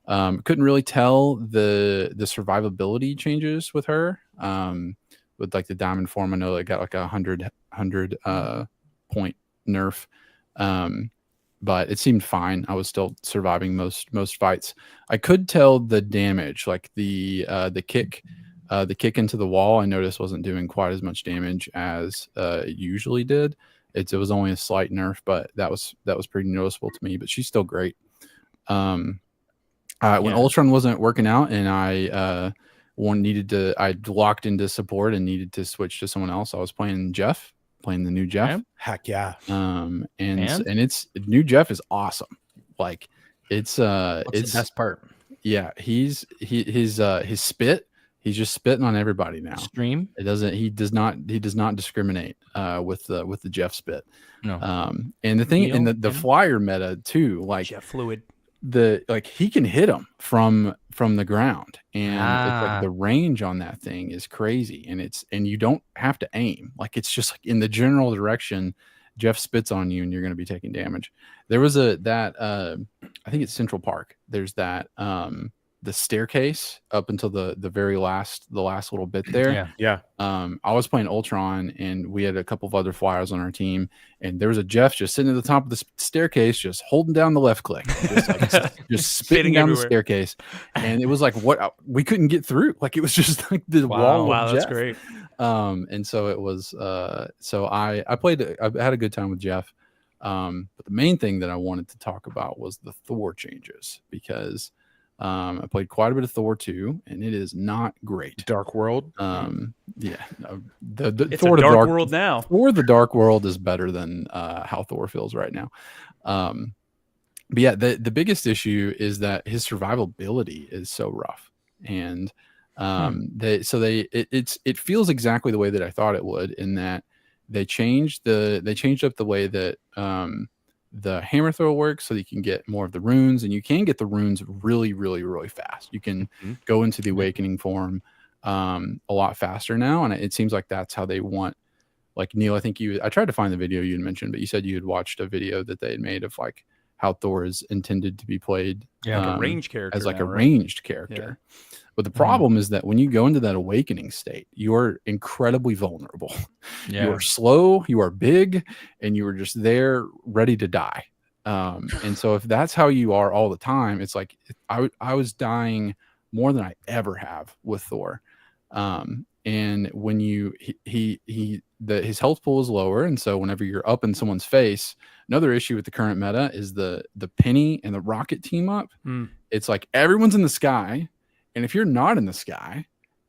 Couldn't really tell the survivability changes with her. With like the diamond form, I know it got like a 100 point nerf. But it seemed fine. I was still surviving most fights. I could tell the damage, like the kick into the wall, I noticed wasn't doing quite as much damage as it usually did. It was only a slight nerf, but that was pretty noticeable to me. But she's still great. When Ultron wasn't working out, and I locked into support and needed to switch to someone else, I was playing the new Jeff.
Heck yeah.
And it's new Jeff is awesome. Like it's
the best part.
Yeah, his spit, he's just spitting on everybody now.
Stream.
He does not discriminate with the Jeff spit.
No.
And the thing in the Flier meta too, like
Jeff fluid.
he can hit them from the ground, and it's like the range on that thing is crazy, and you don't have to aim. Like it's just like in the general direction Jeff spits on you and you're going to be taking damage. There was I think it's Central Park. There's that the staircase up until the last little bit there.
Yeah.
I was playing Ultron, and we had a couple of other flyers on our team, and there was a Jeff just sitting at the top of the staircase, just holding down the left click, just spitting down the staircase, and it was like we couldn't get through. Like it was just like the wall.
Wow, that's
Jeff.
great.
And so it was. So I had a good time with Jeff. But the main thing that I wanted to talk about was the Thor changes, because I played quite a bit of Thor 2, and it is not great.
Dark World.
The
it's Thor, a dark world now.
Thor the Dark World is better than how Thor feels right now. But yeah, the biggest issue is that his survivability is so rough, and it feels exactly the way that I thought it would, in that they changed up the way that the hammer throw works, so that you can get more of the runes, and you can get the runes really, really, really fast. You can go into the awakening form a lot faster now, and it seems like that's how they want. Like Neil, I think I tried to find the video you had mentioned, but you said you had watched a video that they had made of like how Thor is intended to be played
like a ranged character,
as like a ranged character. Yeah. But the problem is that when you go into that awakening state, you are incredibly vulnerable. Yeah. You are slow, you are big, and you are just there ready to die. And so if that's how you are all the time, it's like I was dying more than I ever have with Thor. And when his health pool is lower, and so whenever you're up in someone's face, another issue with the current meta is the Penny and the Rocket team up. It's like everyone's in the sky, and if you're not in the sky,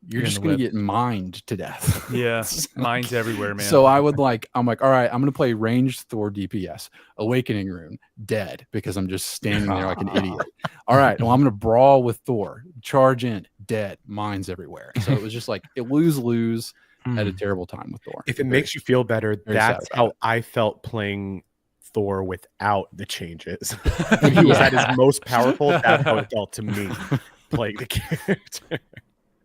you're just going to get mined to death.
Yeah, mines everywhere, man.
So I'm like, all right, I'm going to play ranged Thor DPS, Awakening Rune, dead, because I'm just standing there like an idiot. All right, well, I'm going to brawl with Thor, charge in, dead, mines everywhere. So it was just like a lose-lose. Had a terrible time with Thor.
If it makes you feel better, that's how I felt playing Thor without the changes. When he was at his most powerful, that's how it felt to me playing the character.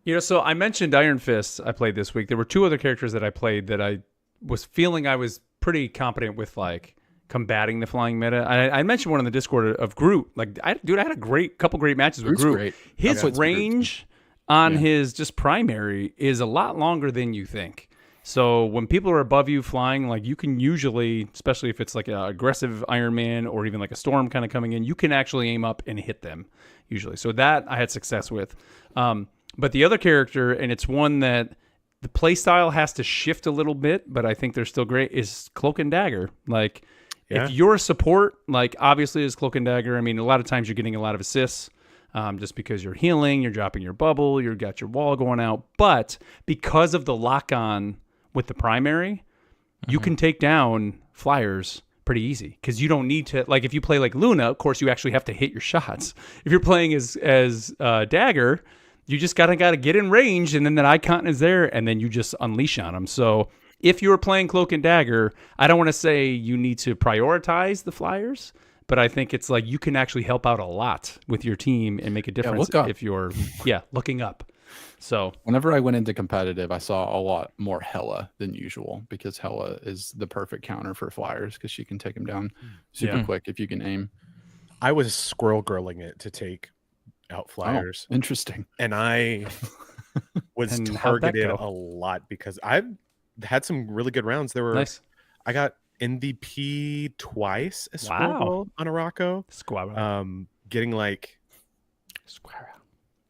You know, so I mentioned Iron Fist I played this week. There were two other characters that I played that I was feeling I was pretty competent with, like combating the flying meta. I mentioned one in the Discord of Groot. Like, I had a couple great matches with Groot.
Great.
His range on his just primary is a lot longer than you think. So when people are above you flying, like you can usually, especially if it's like an aggressive Iron Man or even like a storm kind of coming in, you can actually aim up and hit them usually. So that I had success with. But the other character, and it's one that the play style has to shift a little bit, but I think they're still great, is Cloak and Dagger. Like, if you're a support, like obviously is Cloak and Dagger. I mean, a lot of times you're getting a lot of assists just because you're healing, you're dropping your bubble, you've got your wall going out. But because of the lock-on with the primary, you can take down flyers pretty easy, because you don't need to, like if you play like Luna, of course you actually have to hit your shots. If you're playing as Dagger, you just gotta get in range, and then that icon is there, and then you just unleash on them. So if you're playing Cloak and Dagger, I don't want to say you need to prioritize the flyers, but I think it's like you can actually help out a lot with your team and make a difference if you're looking up. So
whenever I went into competitive, I saw a lot more Hela than usual, because Hela is the perfect counter for flyers, because she can take them down super quick if you can aim.
I was squirrel girling it to take out flyers.
Oh, interesting.
And I was targeted a lot because I've had some really good rounds. There were I got MVP twice as on a Rocco. Getting like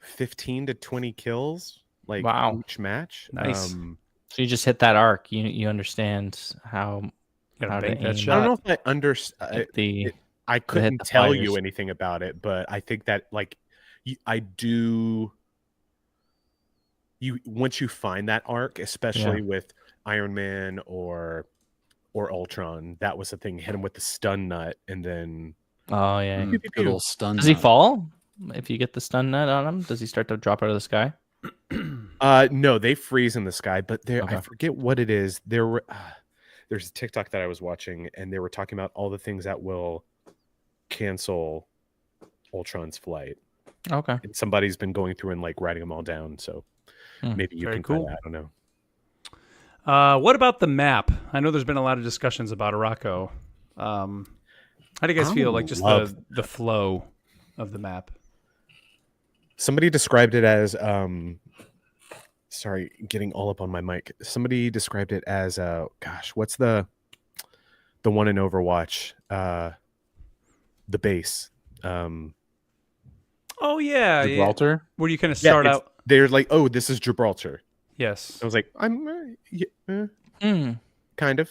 15 to 20 kills like each match.
Nice.
So you just hit that arc. You understand how to
bank that
aim.
shot.
I don't know if I understand. I couldn't tell you anything about it, but I think that like I do. Once you find that arc, especially with Iron Man or Ultron, that was the thing. Hit him with the stun nut, and then
good little stun.
Does he fall if you get the stun nut on him? Does he start to drop out of the sky?
No, they freeze in the sky. But I forget what it is. There's a TikTok that I was watching, and they were talking about all the things that will cancel Ultron's flight.
Okay.
And somebody's been going through and like writing them all down. So maybe you
Very
can
cool.
I don't know.
What about the map? I know there's been a lot of discussions about Araco. How do you guys feel like just the flow of the map?
Somebody described it as sorry, getting all up on my mic. Somebody described it as gosh, what's the one in Overwatch? The base.
Oh yeah,
Gibraltar.
Where you kind of start out.
They're like, oh, this is Gibraltar.
Yes.
I was like, I'm kind of.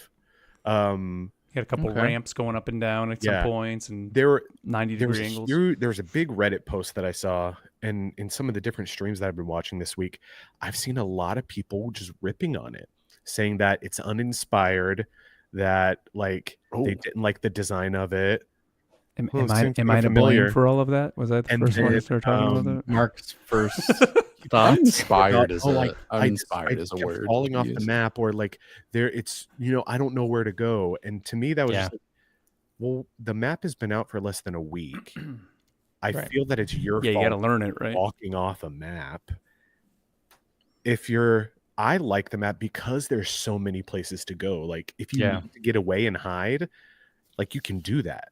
You got a couple ramps going up and down at some points, and
there were
90-degree angles.
There was a big Reddit post that I saw, and in some of the different streams that I've been watching this week, I've seen a lot of people just ripping on it, saying that it's uninspired, that like they didn't like the design of it.
Am I to blame for all of that? Was I the first one to start talking about that?
Mark's first thoughts.
Uninspired is uninspired is a word.
Falling off the map, or like there, it's I don't know where to go. And to me, that was just like, well, the map has been out for less than a week. I feel that it's your fault.
You got to learn it, right?
Walking off a map. I like the map because there's so many places to go. Like if you need to get away and hide, like you can do that.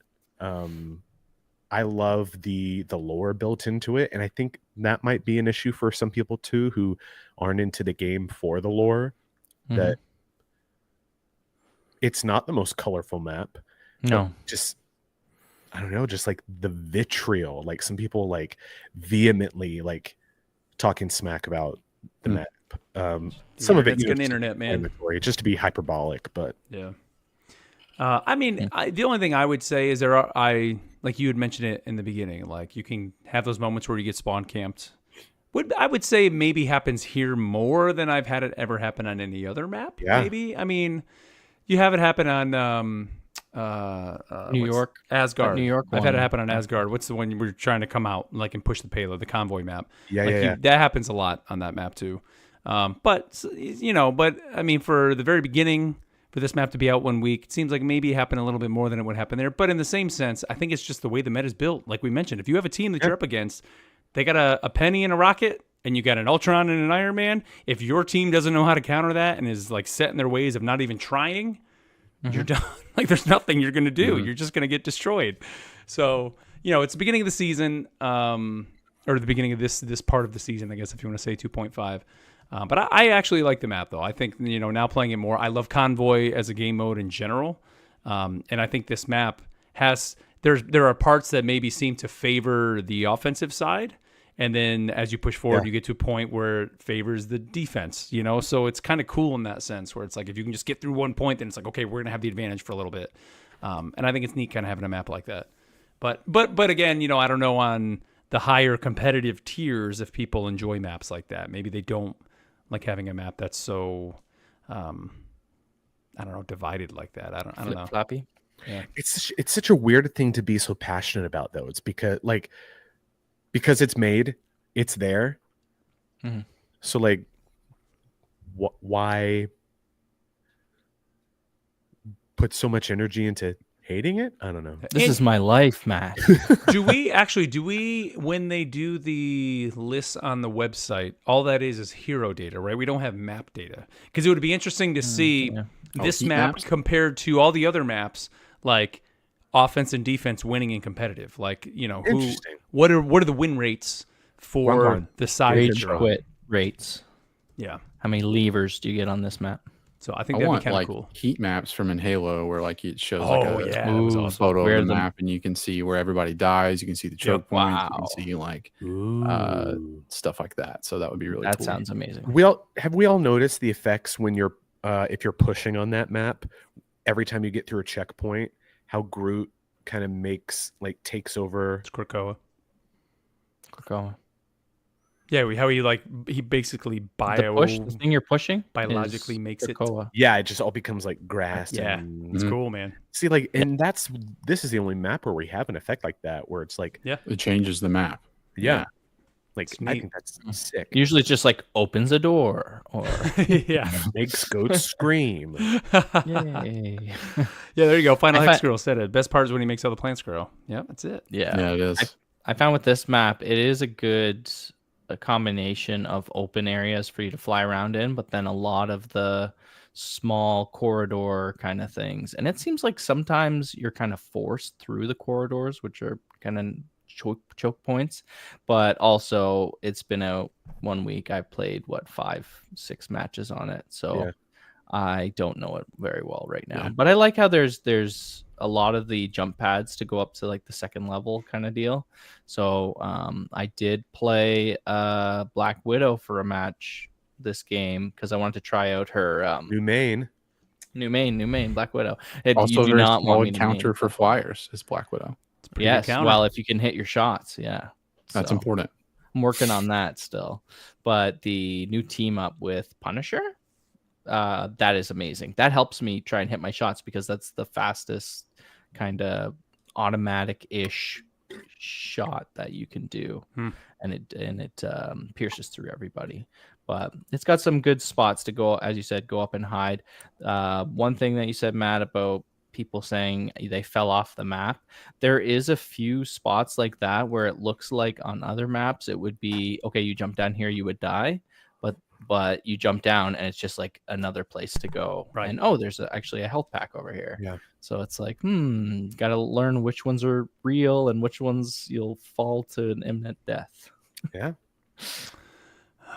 I love the lore built into it, and I think that might be an issue for some people too who aren't into the game for the lore. That it's not the most colorful map.
No,
just I don't know, just like the vitriol. Like some people like vehemently like talking smack about the map. Some of it,
it's an internet, man,
just to be hyperbolic, but
yeah. I mean, the only thing I would say is like you had mentioned it in the beginning, like you can have those moments where you get spawn camped. I would say maybe happens here more than I've had it ever happen on any other map. Yeah. Maybe. I mean, you have it happen on
New York,
Asgard.
New York.
I've had it happen on Asgard. What's the one we're trying to come out like and push the payload, the convoy map?
Yeah,
that happens a lot on that map too. But I mean, for the very beginning. For this map to be out 1 week, it seems like maybe it happened a little bit more than it would happen there. But in the same sense, I think it's just the way the meta is built. Like we mentioned, if you have a team that you're up against, they got a Penny and a Rocket, and you got an Ultron and an Iron Man. If your team doesn't know how to counter that and is like set in their ways of not even trying, you're done. Like there's nothing you're going to do. You're just going to get destroyed. So, it's the beginning of the season, or the beginning of this part of the season, I guess, if you want to say 2.5. But I actually like the map, though. I think, now playing it more, I love Convoy as a game mode in general. And I think this map there are parts that maybe seem to favor the offensive side. And then as you push forward, you get to a point where it favors the defense, So it's kind of cool in that sense where it's like if you can just get through 1 point, then it's like, okay, we're going to have the advantage for a little bit. And I think it's neat kind of having a map like that. But again, I don't know on the higher competitive tiers if people enjoy maps like that. Maybe they don't. Like having a map that's so, I don't know, divided like that. I don't know.
Floppy.
Yeah. It's such a weird thing to be so passionate about, though. It's because it's made, it's there.
Mm-hmm.
So like, why put so much energy into hating it? I don't know.
This is my life, Matt.
do we when they do the lists on the website, all that is hero data, right? We don't have map data, because it would be interesting to see this map compared to all the other maps, like offense and defense winning in competitive. Like, what are the win rates for the side?
Rage quit rates.
Yeah.
How many levers do you get on this map?
So I think that'd be kind of cool.
Heat maps from in Halo where like it shows
a
photo of the map, and you can see where everybody dies. You can see the choke points. You can see like stuff like that. So that would be really cool.
That sounds amazing.
Have we all noticed the effects when you're if you're pushing on that map? Every time you get through a checkpoint, how Groot kind of takes over.
It's Krakoa.
Krakoa.
Yeah, how he basically
the thing you're pushing
biologically makes
Krakoa.
it.
Yeah, it just all becomes like grass.
Yeah, it's cool, man.
See, and this is the only map where we have an effect like that, where it's like
it changes the map.
Yeah. Like I think that's sick.
Usually it's just like opens a door or
makes goats scream.
Yay.
Yeah, there you go. Final Hex Girl said it. Best part is when he makes all the plants grow. Yeah, that's it.
Yeah,
it is.
I found with this map, it is a combination of open areas for you to fly around in, but then a lot of the small corridor kind of things. And it seems like sometimes you're kind of forced through the corridors, which are kind of choke points. But also, it's been out 1 week. I played 5-6 matches on it, so I don't know it very well right now. But I like how there's a lot of the jump pads to go up to like the second level kind of deal. So I did play Black Widow for a match this game because I wanted to try out her
new main
Black Widow.
Also,
you do
very
not want me
solid
to
counter for flyers is Black Widow.
Yes, well, if you can hit your shots,
that's important.
I'm working on that still. But the new team up with Punisher, that is amazing. That helps me try and hit my shots because that's the fastest kind of automatic-ish shot that you can do, and it pierces through everybody. But it's got some good spots to go, as you said, go up and hide. One thing that you said, Matt, about people saying they fell off the map, there is a few spots like that where it looks like on other maps it would be okay, you jump down here, you would die, but you jump down and it's just like another place to go, right? And there's actually a health pack over here. So it's like gotta learn which ones are real and which ones you'll fall to an imminent death.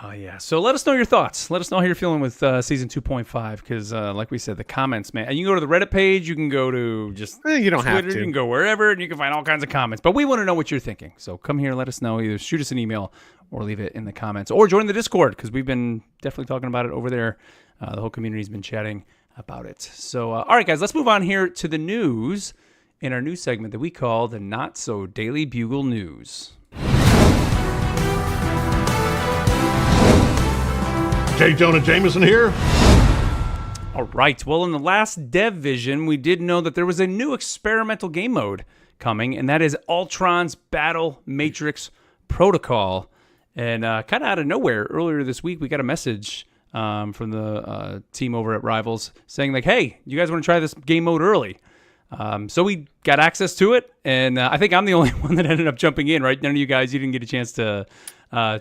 Oh, yeah. So let us know your thoughts. Let us know how you're feeling with Season 2.5 because, like we said, the comments, man. And you can go to the Reddit page. You can go to just
you don't
Twitter.
have to.
You can go wherever, and you can find all kinds of comments. But we want to know what you're thinking. So come here and let us know. Either shoot us an email or leave it in the comments. Or join the Discord because we've been definitely talking about it over there. The whole community's been chatting about it. So, all right, guys, let's move on here to the news in our news segment that we call the Not So Daily Bugle News.
J. Jonah Jameson here.
All right. Well, in the last Dev Vision, we did know that there was a new experimental game mode coming, and that is Ultron's Battle Matrix Protocol. And kind of out of nowhere, earlier this week, we got a message from the team over at Rivals saying, like, hey, you guys want to try this game mode early? So we got access to it, and I think I'm the only one that ended up jumping in, right? None of you guys, you didn't get a chance to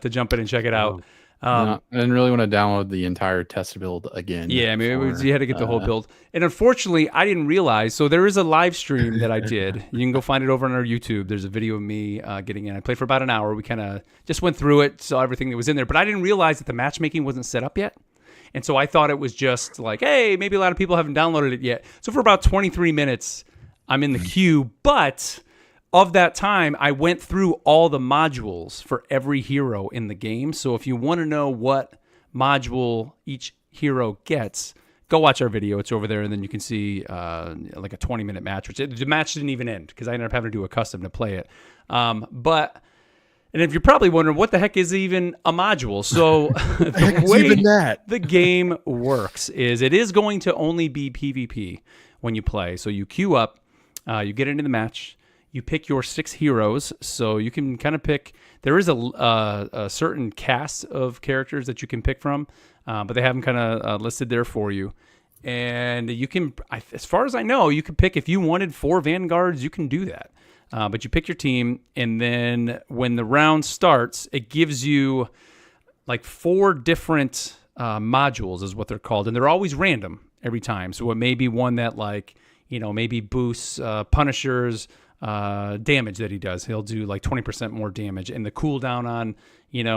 jump in and check it out.
I didn't really want to download the entire test build again.
Yeah, I mean, you had to get the whole build. And unfortunately, I didn't realize. So there is a live stream that I did. You can go find it over on our YouTube. There's a video of me getting in. I played for about an hour. We kind of just went through it, saw everything that was in there. But I didn't realize that the matchmaking wasn't set up yet. And so I thought it was just like, hey, maybe a lot of people haven't downloaded it yet. So for about 23 minutes, I'm in the queue. But of that time, I went through all the modules for every hero in the game. So if you want to know what module each hero gets, go watch our video. It's over there, and then you can see like a 20-minute match, which the match didn't even end because I ended up having to do a custom to play it. And if you're probably wondering what the heck is even a module, so the way the game works is it is going to only be PvP when you play. So you queue up, you get into the match. You pick your 6 heroes, so you can kind of pick. There is a certain cast of characters that you can pick from, but they have them kind of listed there for you. And you can, as far as I know, you can pick if you wanted 4 Vanguards, you can do that. But you pick your team, and then when the round starts, it gives you like 4 different modules, is what they're called, and they're always random every time. So it may be one that maybe boosts Punisher's damage that he does. He'll do like 20% more damage, and the cooldown on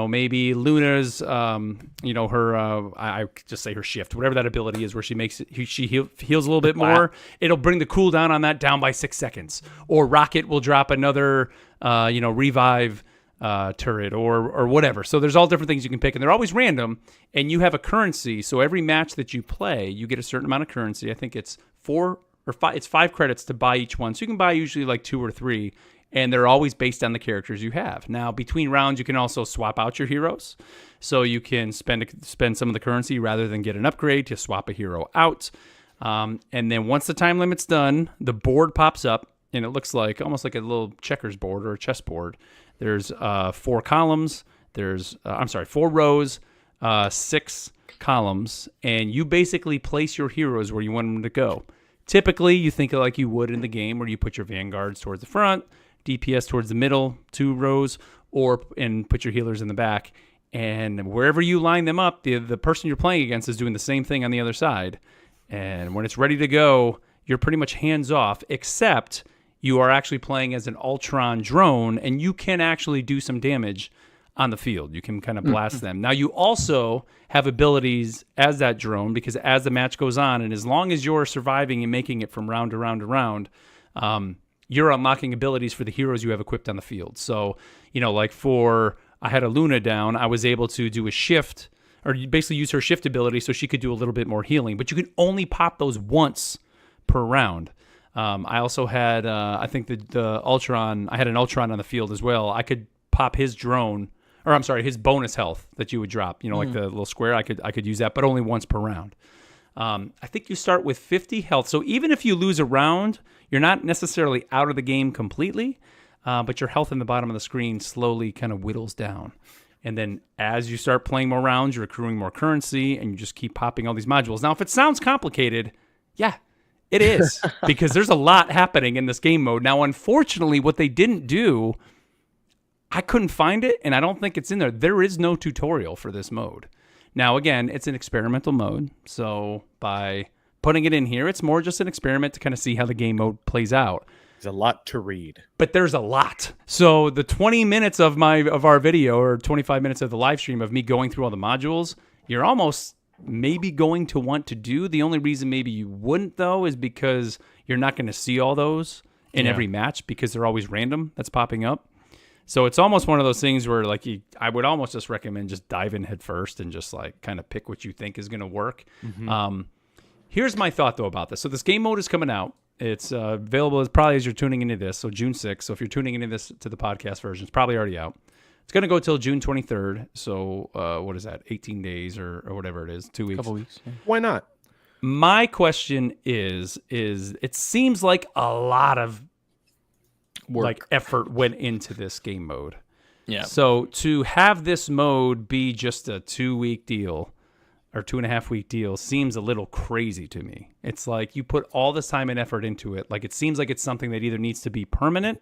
maybe Luna's her I just say her shift, whatever that ability is where she makes it, she heals a little bit more, it'll bring the cooldown on that down by 6 seconds. Or Rocket will drop another revive turret or whatever. So there's all different things you can pick, and they're always random, and you have a currency. So every match that you play, you get a certain amount of currency. I think it's 4 or 5, it's 5 credits to buy each one. So you can buy usually like 2 or 3, and they're always based on the characters you have. Now, between rounds, you can also swap out your heroes. So you can spend some of the currency rather than get an upgrade to swap a hero out. And then once the time limit's done, the board pops up, and it looks like almost like a little checkers board or a chess board. There's 4 columns. There's 4 rows, 6 columns, and you basically place your heroes where you want them to go. Typically, you think like you would in the game where you put your Vanguards towards the front, DPS towards the middle 2 rows, and put your healers in the back. And wherever you line them up, the person you're playing against is doing the same thing on the other side. And when it's ready to go, you're pretty much hands off, except you are actually playing as an Ultron drone, and you can actually do some damage on the field. You can kind of blast them. Now, you also have abilities as that drone, because as the match goes on, and as long as you're surviving and making it from round to round to round, you're unlocking abilities for the heroes you have equipped on the field. So, like I had a Luna down, I was able to do a shift, or basically use her shift ability so she could do a little bit more healing. But you can only pop those once per round. I also had, I think the Ultron, I had an Ultron on the field as well. I could pop his drone, or I'm sorry, his bonus health that you would drop, like the little square. I could use that, but only once per round. I think you start with 50 health. So even if you lose a round, you're not necessarily out of the game completely, but your health in the bottom of the screen slowly kind of whittles down. And then as you start playing more rounds, you're accruing more currency, and you just keep popping all these modules. Now, if it sounds complicated, yeah, it is, because there's a lot happening in this game mode. Now, unfortunately, what they didn't do, I couldn't find it, and I don't think it's in there. There is no tutorial for this mode. Now, again, it's an experimental mode, so by putting it in here, it's more just an experiment to kind of see how the game mode plays out.
There's a lot to read.
But there's a lot. So the 20 minutes of our video, or 25 minutes of the live stream of me going through all the modules, you're almost maybe going to want to do. The only reason maybe you wouldn't, though, is because you're not going to see all those in every match, because they're always random that's popping up. So it's almost one of those things where I would almost just recommend just dive in head first and just kind of pick what you think is going to work. Mm-hmm. Here's my thought, though, about this. So this game mode is coming out. It's available probably as you're tuning into this, so June 6th. So if you're tuning into this to the podcast version, it's probably already out. It's going to go till June 23rd. So what is that, 18 days or whatever it is, 2 weeks?
Couple weeks. Yeah.
Why not?
My question is it seems like a lot of effort went into this game mode.
Yeah.
So to have this mode be just a 2-week deal or 2.5-week deal seems a little crazy to me. It's like you put all this time and effort into it. Like, it seems like it's something that either needs to be permanent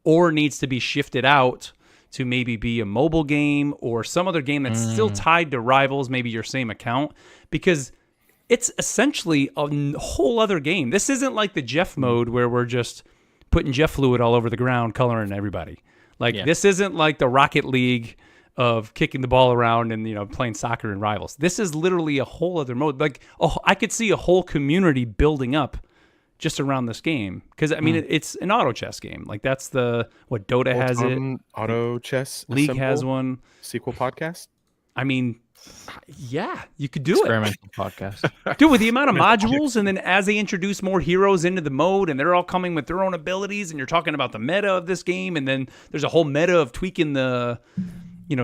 or needs to be shifted out to maybe be a mobile game or some other game that's still tied to rivals, maybe your same account, because it's essentially a whole other game. This isn't like the Jeff mode where we're just putting Jeff fluid all over the ground, coloring everybody. This isn't like the Rocket League of kicking the ball around and playing soccer in rivals. This is literally a whole other mode. I could see a whole community building up just around this game, because it's an auto chess game. That's what Dota has it.
Auto chess
League has one.
Sequel podcast.
Yeah, you could do
Experimental podcast.
Dude, with the amount of modules, and then as they introduce more heroes into the mode, and they're all coming with their own abilities, and you're talking about the meta of this game, and then there's a whole meta of tweaking the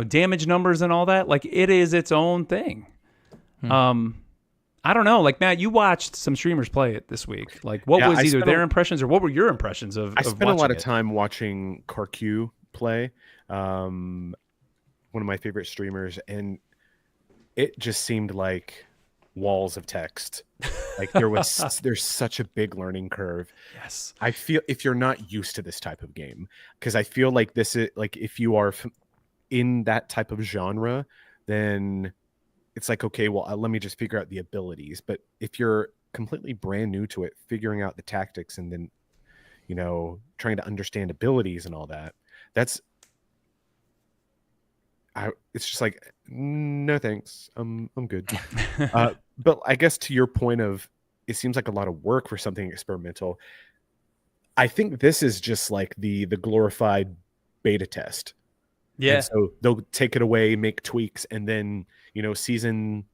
damage numbers and all that. It is its own thing. I don't know. Matt, you watched some streamers play it this week. What was either their impressions, or what were your impressions of
I spent a lot of
it?
time watching Karq play, one of my favorite streamers, and it just seemed like walls of text. There's such a big learning curve.
Yes.
I feel if you're not used to this type of game, because I feel like this is if you are in that type of genre, then it's okay, well, let me just figure out the abilities. But if you're completely brand new to it, figuring out the tactics and then, trying to understand abilities and all that, it's just no thanks. I'm good. But I guess to your point of, it seems like a lot of work for something experimental. I think this is just the glorified beta test.
Yeah.
And so they'll take it away, make tweaks, and then season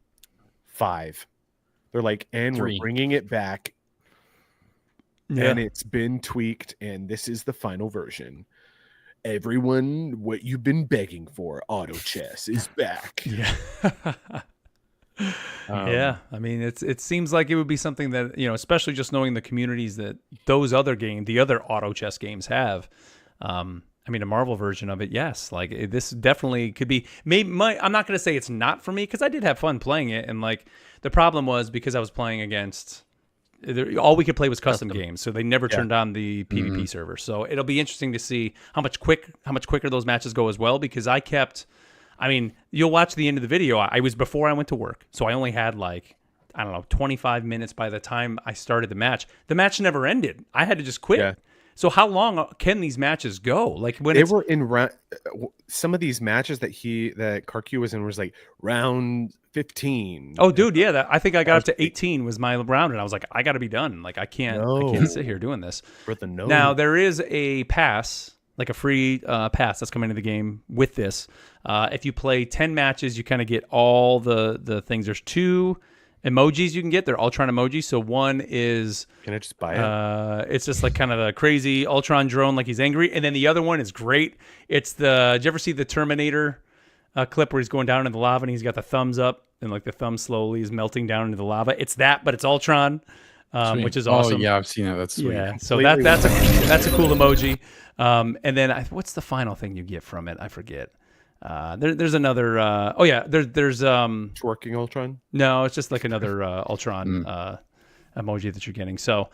5, they're and
3.
we're bringing it back, and it's been tweaked, and this is the final version. Everyone, what you've been begging for, auto chess, is back.
Yeah. Yeah. It seems like it would be something that, especially just knowing the communities that those the other auto chess games have. A Marvel version of it, yes. This definitely could be. I'm not going to say it's not for me, because I did have fun playing it, and the problem was because I was playing against all we could play was custom games, so they never turned on the PvP server. So it'll be interesting to see how much quicker those matches go as well. Because you'll watch the end of the video. I was before I went to work, so I only had 25 minutes by the time I started the match. The match never ended. I had to just quit. Yeah. So how long can these matches go? Like when
they were in some of these matches that Karq was in was like round 15.
Oh, dude, yeah. I think I got up to 18 was my round, and I was like, I got to be done. Like I can't sit here doing this. Now there is a pass, like a free pass that's coming into the game with this. If you play 10 matches, you kind of get all the things. There's 2 emojis you can get. They're Ultron emojis. So one is,
can I just buy it?
It's just like kind of the crazy Ultron drone, like he's angry. And then the other one is great. It's did you ever see the Terminator clip where he's going down into the lava and he's got the thumbs up and like the thumb slowly is melting down into the lava? It's that, but it's Ultron, which is awesome.
Oh yeah, I've seen it. That's sweet.
Yeah. So that's a cool emoji. And then what's the final thing you get from it? I forget. There's another there's
working Ultron. No,
it's just like another Ultron emoji that you're getting. So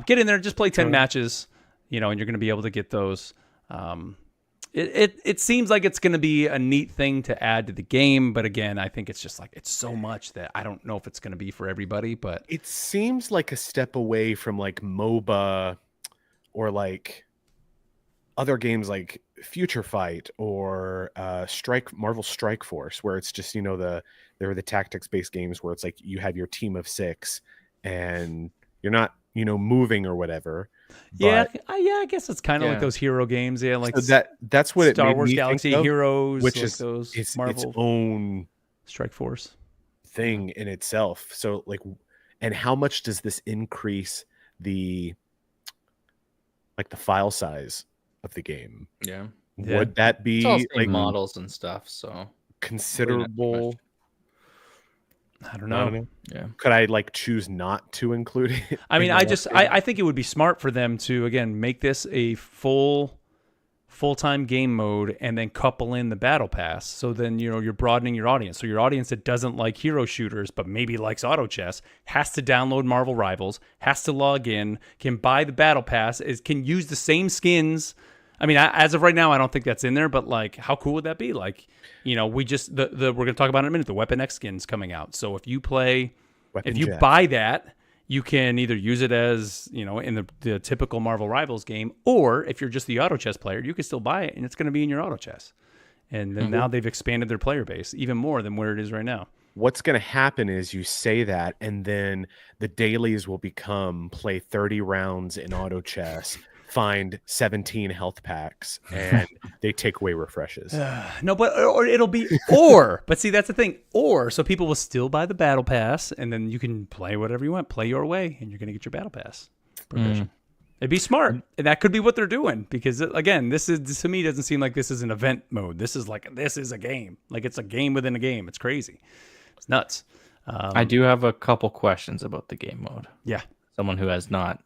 get in there, just play 10 matches, and you're going to be able to get those. It seems like it's going to be a neat thing to add to the game, but again, I think it's just like it's so much that I don't know if it's going to be for everybody. But
it seems like a step away from like MOBA or like other games like Future Fight or Marvel Strike Force, where it's just there are the tactics based games where it's like you have your team of 6 and you're not moving or whatever.
Yeah, I guess it's kind of like those hero games. Yeah, like
so that's what
Star Wars Galaxy Heroes,
which
like
is
those
Marvel its own
Strike Force
thing in itself. So like, and how much does this increase the file size of the game?
Yeah.
Would that be
like models and stuff? So
considerable.
I don't know.
Yeah.
Could I choose not to include it?
I mean, I think it would be smart for them to again make this a full-time game mode and then couple in the battle pass. So then you're broadening your audience. So your audience that doesn't like hero shooters but maybe likes auto chess has to download Marvel Rivals, has to log in, can buy the battle pass, can use the same skins. I mean, as of right now, I don't think that's in there, but how cool would that be? We're going to talk about in a minute, the Weapon X skin's coming out. So if you buy that, you can either use it as, in the typical Marvel Rivals game, or if you're just the auto chess player, you can still buy it and it's going to be in your auto chess. And then now they've expanded their player base even more than where it is right now.
What's going to happen is you say that, and then the dailies will become play 30 rounds in auto chess, find 17 health packs, and they take away refreshes.
No, but or it'll be but see, that's the thing. So people will still buy the battle pass, and then you can play whatever you want, play your way, and you're going to get your battle pass progression. It'd be smart, and that could be what they're doing. Because again, this to me doesn't seem like this is an event mode. This is a game. Like it's a game within a game. It's crazy. It's nuts.
I do have a couple questions about the game mode.
Yeah,
someone who has not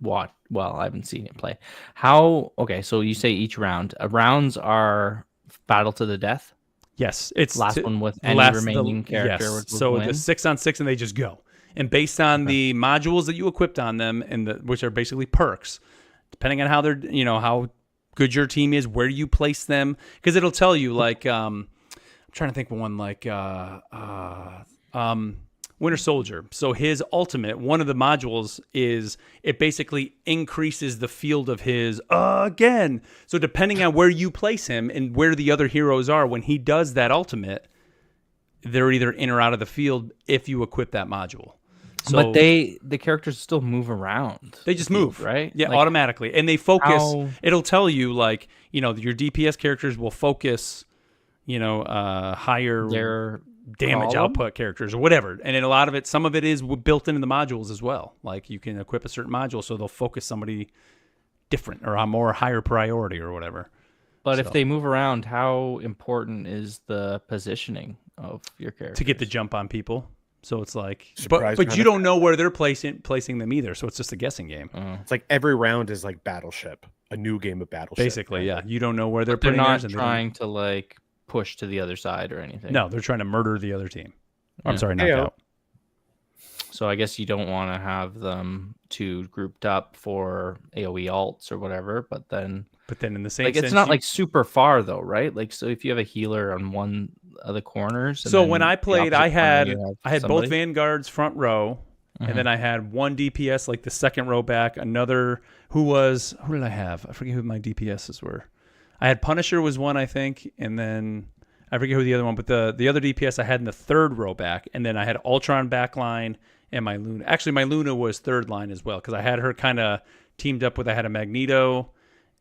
watched. Well, I haven't seen it play. Okay, so you say each round. Rounds are battle to the death?
Yes. It's
last one with any remaining character.
Yes. So the 6-on-6 and they just go. And based on the modules that you equipped on them, which are basically perks, depending on how they're, how good your team is, where you place them, because it'll tell you I'm trying to think of one Winter Soldier. So his ultimate, one of the modules is it basically increases the field of his again. So depending on where you place him and where the other heroes are, when he does that ultimate, they're either in or out of the field if you equip that module. So,
but the characters still move around.
They just move,
right?
Yeah, automatically. And they focus. It'll tell you your DPS characters will focus, higher
their
damage output characters or whatever. And a lot of it, some of it is built into the modules as well. Like you can equip a certain module so they'll focus somebody different or a more higher priority or whatever.
But if they move around, how important is the positioning of your character
to get the jump on people? So it's but you don't know where they're placing them either. So it's just a guessing game.
It's like every round is like Battleship, a new game of Battleship.
Basically, yeah. You don't know where they're
putting. They're not trying to push to the other side or anything.
No, they're trying to murder the other team. I'm sorry, knock out.
So I guess you don't want to have them two grouped up for AoE alts or whatever, but then
in the same
like
sense,
it's not like super far though, right? Like so if you have a healer on one of the corners.
So when I played, I had both
somebody?
Vanguards front row, and then I had one DPS like the second row back. Another who did I have? I forget who my DPSs were. I had Punisher was one, I think, and then I forget who the other one, but the other DPS I had in the third row back, and then I had Ultron back line and my Luna. Actually, my Luna was third line as well because I had her kind of teamed up with. I had a Magneto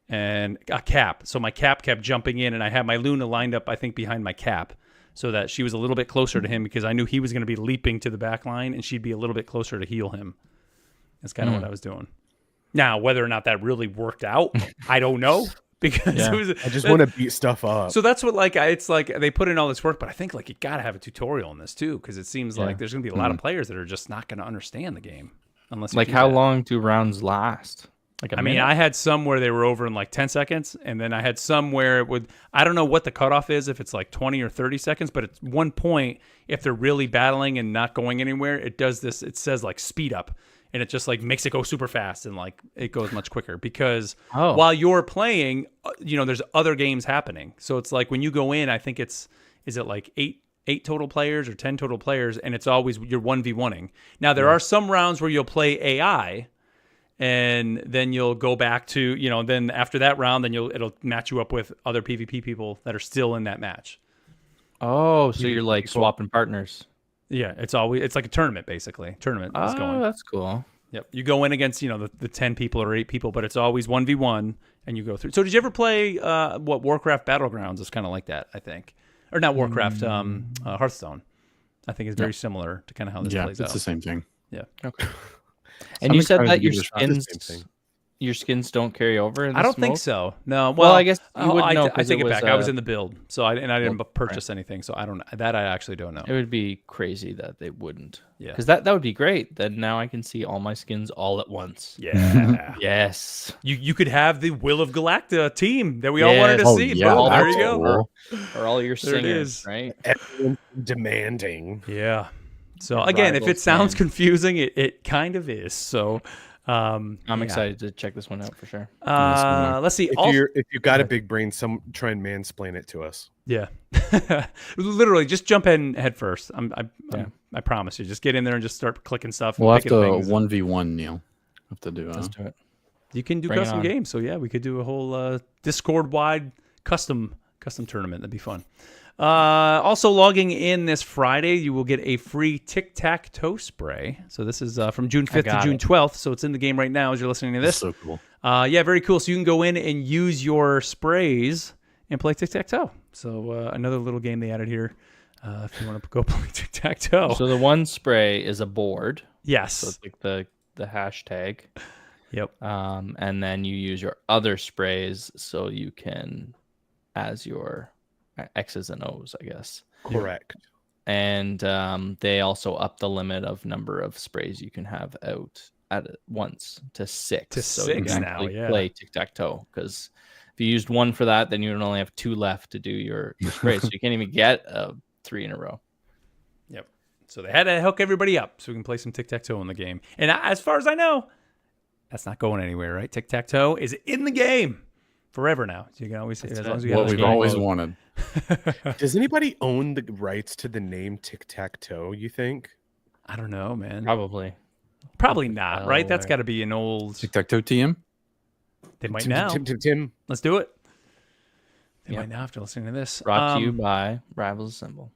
and a Cap, so my Cap kept jumping in, and I had my Luna lined up, I think, behind my Cap, so that she was a little bit closer to him because I knew he was going to be leaping to the back line, and she'd be a little bit closer to heal him. That's kind of what I was doing. Now, whether or not that really worked out, I don't know. Because it was,
I just want to beat stuff up.
So that's what it's like they put in all this work, but I think like you got to have a tutorial in this too, because it seems like there's going to be a lot of players that are just not going to understand the game unless you
like how long do rounds last? Like
I mean, I had some where they were over in like 10 seconds, and then I had some where it would, I don't know what the cutoff is, if it's like 20 or 30 seconds, but at one point, if they're really battling and not going anywhere, it does this, it says like speed up. And it just like makes it go super fast and like it goes much quicker because while you're playing, there's other games happening. So it's like when you go in, I think is it like eight total players or 10 total players, and it's always you're 1v1ing. Now there are some rounds where you'll play AI, and then you'll go back to then after that round, then it'll match you up with other PvP people that are still in that match.
Oh, so you're like swapping partners.
Yeah, it's like a tournament basicght. Tournament is going.
Oh, that's cool.
Yep. You go in against, the 10 people or 8 people, but it's always 1v1 and you go through. So did you ever play Warcraft Battlegrounds is kind of like that, I think. Or not Warcraft, Hearthstone. I think it's very similar to kind of how this plays out.
Yeah, it's the same thing.
Yeah.
Okay. And you said that your skins don't carry over in this
I don't think
mode?
so. No.
Well, I guess you would know.
I take it back. I was in the build, so I didn't purchase anything, so I don't. That I actually don't know.
It would be crazy that they wouldn't.
Yeah.
Because that would be great. Then now I can see all my skins all at once.
Yeah.
Yes.
You could have the Will of Galacta team that we all wanted to see.
Yeah,
Boom, there you go.
Or all your
There it
singers,
is.
right?
Everyone's demanding.
Yeah. So again, if it sounds confusing, it kind of is. So.
I'm excited to check this one out for sure.
Let's see.
If you got a big brain, try and mansplain it to us.
Yeah, literally, just jump in head first. I promise you. Just get in there and just start clicking stuff.
We'll have to 1v1, Neil. Have to do.
Let's do it.
You can do custom games. So yeah, we could do a whole Discord-wide custom tournament. That'd be fun. Also logging in this Friday, you will get a free tic-tac-toe spray. So this is from June 5th to June 12th. So it's in the game right now as you're listening to this.
That's so cool.
Yeah, very cool. So you can go in and use your sprays and play tic-tac-toe. So another little game they added here if you want to go play tic-tac-toe.
So the one spray is a board.
Yes.
So it's like the hashtag.
Yep.
And then you use your other sprays so you can, as your X's and O's, I guess.
Correct.
And they also up the limit of number of sprays you can have out at once to 6.
So you can now,
play tic-tac-toe. Because if you used 1 for that, then you would only have 2 left to do your sprays. So you can't even get 3 in a row.
Yep. So they had to hook everybody up so we can play some tic-tac-toe in the game. And as far as I know, that's not going anywhere, right? Tic-tac-toe is in the game forever now. So you can always say as long as we have
we've always wanted.
Does anybody own the rights to the name Tic-Tac-Toe, you think?
I don't know, man.
Probably
not, right? That's got to be an old
Tic-Tac-Toe TM.
They might now.
Tim.
Let's do it. They might now after listening to this.
Brought to you by Rivals Assemble.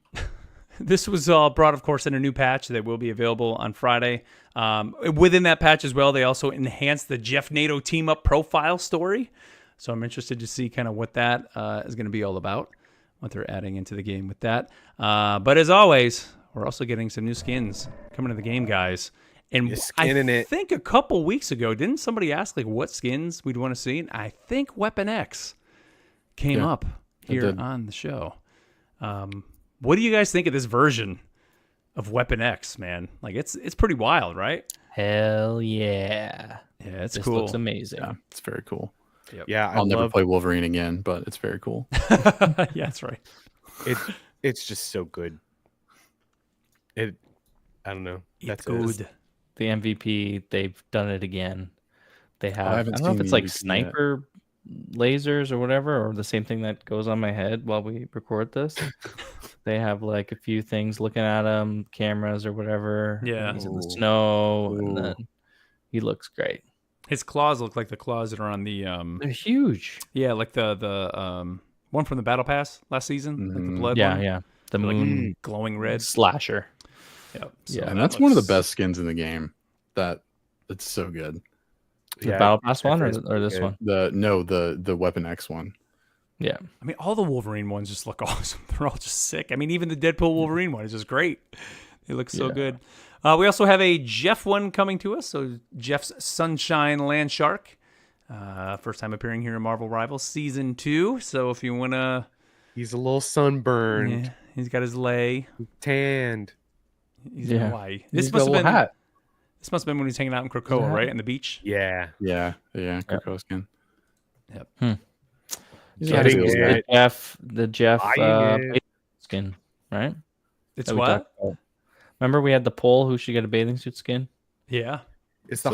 This was brought, of course, in a new patch that will be available on Friday. Within that patch as well, they also enhanced the Jeff NATO team up profile story. So I'm interested to see kind of what that is going to be all about, what they're adding into the game with that. But as always, we're also getting some new skins coming to the game, guys. And I think a couple weeks ago, didn't somebody ask like what skins we'd want to see? And I think Weapon X came up here on the show. What do you guys think of this version of Weapon X, man? Like it's pretty wild, right?
Hell yeah.
Yeah, it's
this
cool.
Looks amazing.
Yeah, it's very cool.
Yep.
Yeah,
I'll never play Wolverine again, but it's very cool.
Yeah, that's right.
It's just so good. I don't know.
That's
That's
good.
The MVP, they've done it again. They have. I
haven't
don't know if
seen
it's
the
like
MVP yet.
sniper lasers or whatever, or the same thing that goes on my head while we record this. They have like a few things looking at him, cameras or whatever.
Yeah.
He's in the snow, and then he looks great.
His claws look like the claws that are on the
They're huge.
Yeah, like the one from the Battle Pass last season, like the blood one.
Yeah. The
They're, like,
moon
glowing red.
slasher.
Yep.
Yeah,
and that's one of the best skins in the game. It's so good.
The Battle Pass one or this one?
The Weapon X one.
Yeah.
I mean, all the Wolverine ones just look awesome. They're all just sick. I mean, even the Deadpool Wolverine one is just great. They look so good. We also have a Jeff one coming to us. So Jeff's Sunshine Land Shark. First time appearing here in Marvel Rivals Season 2. So if you want to...
He's a little sunburned.
Yeah, he's got his lay.
Tanned.
He's in Hawaii.
This must have been...
This must have been when he's hanging out in Krakoa, right? On the beach?
Yeah.
Krakoa skin.
Yep.
The Jeff skin, right?
It's what?
Remember we had the poll who should get a bathing suit skin?
Yeah.
It's the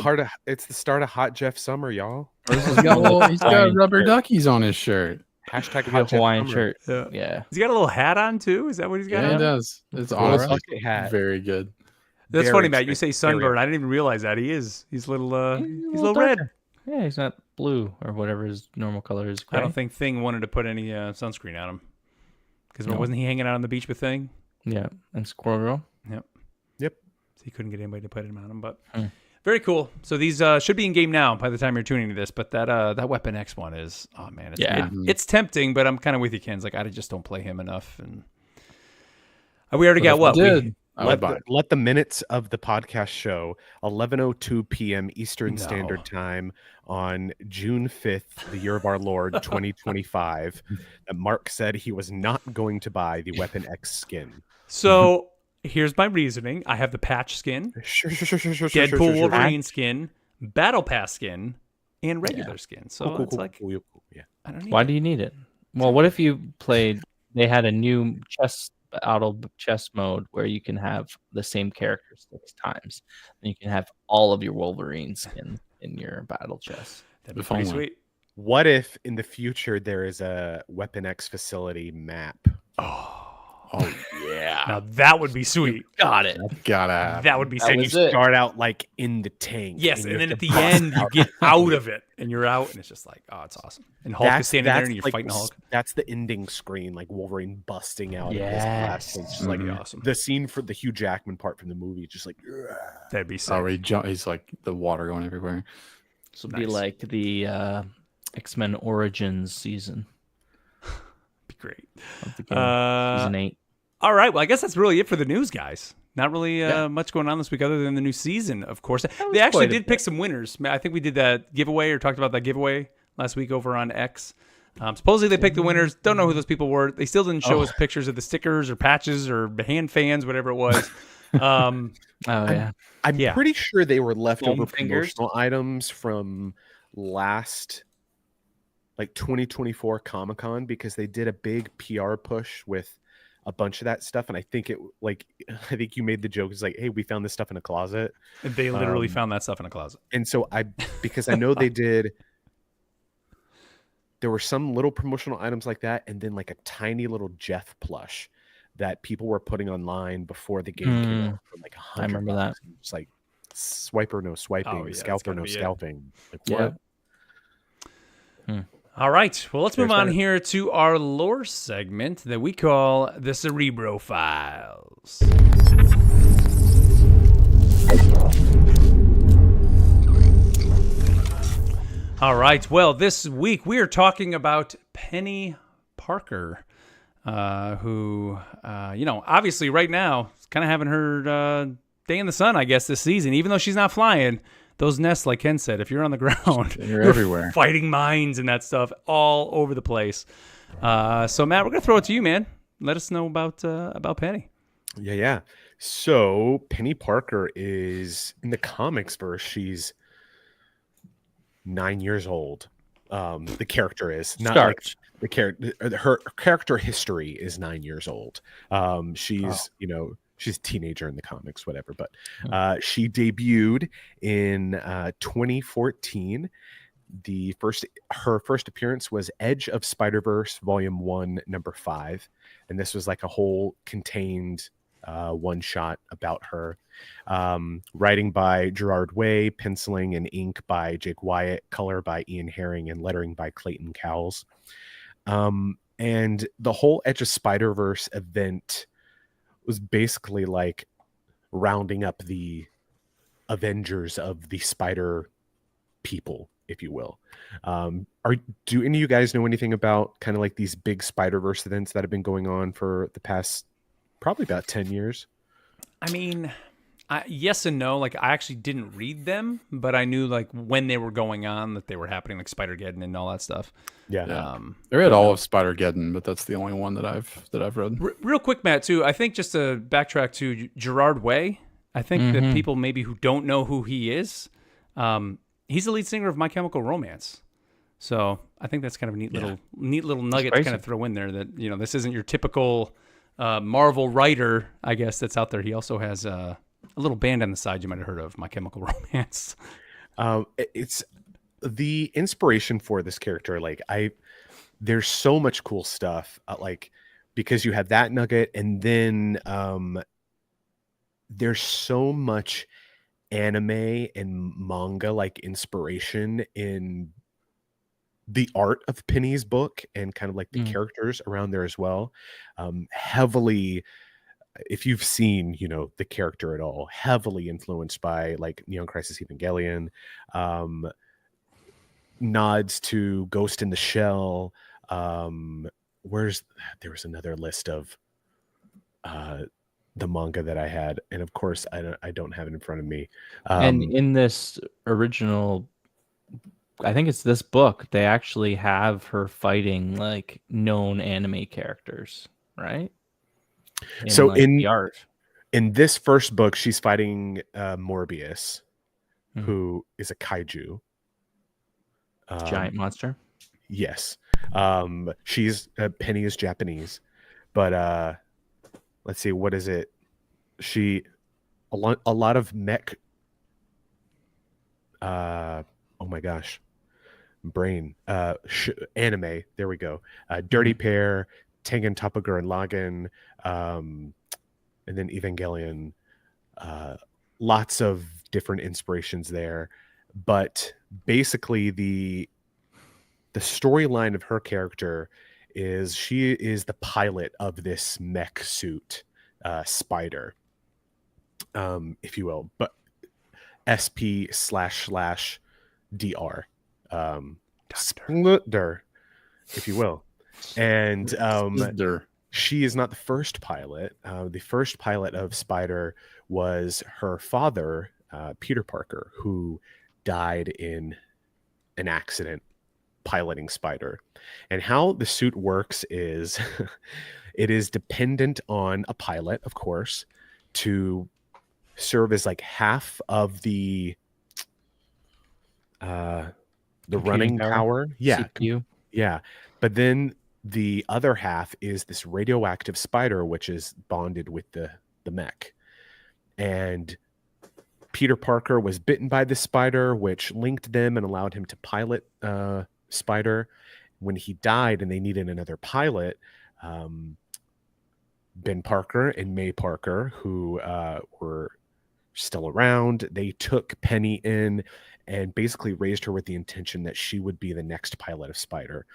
start of Hot Jeff Summer, y'all.
He's got rubber duckies on his shirt.
Hashtag
Hot Hawaiian shirt.
Yeah. He's got a little hat on too. Is that what he's got?
Yeah, he does. It's honestly
hat.
very good.
That's funny, Matt. You say sunburn. I didn't even realize that. He's a little red.
Yeah, he's not blue or whatever his normal color is. Gray.
I don't think Thing wanted to put any sunscreen on him. Because wasn't he hanging out on the beach with Thing?
Yeah, and Squirrel Girl.
Yep.
So he couldn't get anybody to put him on him, but very cool. So these should be in game now by the time you're tuning to this. But that Weapon X one is, oh man, it's tempting. But I'm kind of with you, Ken. It's like I just don't play him enough, and we already got what?
Let the minutes of the podcast show 11:02 p.m. Eastern Standard Time on June 5th, the year of our Lord 2025. That Mark said he was not going to buy the Weapon X skin.
So here's my reasoning: I have the patch skin, Deadpool Wolverine skin, Battle Pass skin, and regular skin. So it's like, I don't need
Why do you need it? Well, what if you played? They had a new auto chess mode where you can have the same character 6 times, and you can have all of your Wolverine skin in your battle chest.
That'd be pretty sweet.
What if in the future there is a Weapon X facility map?
Oh yeah.
Now that would be sweet.
Got it.
That would be sick.
And you start out like in the tank.
Yes, and then at the end you get out of it and you're out, and it's just like, oh, it's awesome. And Hulk is standing there and you're fighting Hulk.
That's the ending screen, like Wolverine busting out of this glass. It's just
like awesome.
The scene for the Hugh Jackman part from the movie, just like
that'd be sick.
Oh, he's like the water going everywhere.
This will be like the X-Men Origins season.
Be great.
Season 8.
All right. Well, I guess that's really it for the news, guys. Not really much going on this week other than the new season, of course. They actually did pick some winners. I think we did that giveaway or talked about that giveaway last week over on X. Supposedly they picked the winners. Don't know who those people were. They still didn't show us pictures of the stickers or patches or hand fans, whatever it was.
I'm pretty sure they were leftover promotional items from last 2024 Comic-Con, because they did a big PR push with a bunch of that stuff, and I think you made the joke, it's like, hey, we found this stuff in a closet.
And they literally found that stuff in a closet.
And so because I know there were some little promotional items like that, and then like a tiny little Jeff plush that people were putting online before the game came out for like $100.
I remember that.
It's like swipe or no swiping, scalp or no scalping. Like, what?
All right. Well, let's move on here to our lore segment that we call the Cerebro Files. All right. Well, this week we are talking about Peni Parker, who, obviously right now is kind of having her day in the sun, I guess, this season, even though she's not flying. Those nests, like Ken said, if you're on the ground,
you're everywhere,
fighting mines and that stuff all over the place. So, Matt, we're gonna throw it to you, man. Let us know about Penny.
Yeah. So, Peni Parker is in the comics verse. She's 9 years old. The character is not the character. Her character history is 9 years old. She's she's a teenager in the comics, whatever. But she debuted in 2014. Her first appearance was Edge of Spider-Verse Volume 1, number 5, and this was like a whole contained one shot about her. Writing by Gerard Way, penciling and ink by Jake Wyatt, color by Ian Herring, and lettering by Clayton Cowles. And the whole Edge of Spider-Verse event was basically like rounding up the Avengers of the Spider people, if you will. Do any of you guys know anything about kind of like these big Spider-Verse events that have been going on for the past probably about 10 years?
I mean, yes and no. Like, I actually didn't read them, but I knew like when they were going on, that they were happening, like Spider-Geddon and all that stuff.
Yeah. I read all of Spider-Geddon, but that's the only one that I've read.
Real quick, Matt, too. I think just to backtrack to Gerard Way, I think that people maybe who don't know who he is, he's the lead singer of My Chemical Romance. So I think that's kind of a neat little nugget to kind of throw in there, that, you know, this isn't your typical Marvel writer, I guess, that's out there. He also has a little band on the side you might have heard of, My Chemical Romance.
It's the inspiration for this character. Like, there's so much cool stuff, like, because you have that nugget, and then there's so much anime and manga like inspiration in the art of Penny's book, and kind of like the characters around there as well. Heavily, if you've seen, you know, the character at all, heavily influenced by like Neon Crisis Evangelion, nods to Ghost in the Shell. There was another list of the manga that I had, and of course I don't have it in front of me.
And in this original, I think it's this book, they actually have her fighting like known anime characters, right?
So
like, the art
in this first book, she's fighting Morbius, who is a kaiju,
giant monster.
Yes. She's Penny is Japanese, but let's see, what is it? A lot of mech. Oh my gosh, brain. Anime. There we go. Dirty Pair, Tengen Toppa and Lagann, and then Evangelion. Lots of different inspirations there, but basically the storyline of her character is she is the pilot of this mech suit, Spider, if you will, but SP//DR, Splinter, if you will. And she is not the first pilot. The first pilot of Spider was her father, Peter Parker, who died in an accident piloting Spider. And how the suit works is it is dependent on a pilot, of course, to serve as like half of the running power. Yeah.
CPU.
Yeah. But then the other half is this radioactive spider, which is bonded with the mech. And Peter Parker was bitten by this spider, which linked them and allowed him to pilot Spider. When he died and they needed another pilot, Ben Parker and May Parker, who were still around, they took Penny in and basically raised her with the intention that she would be the next pilot of Spider.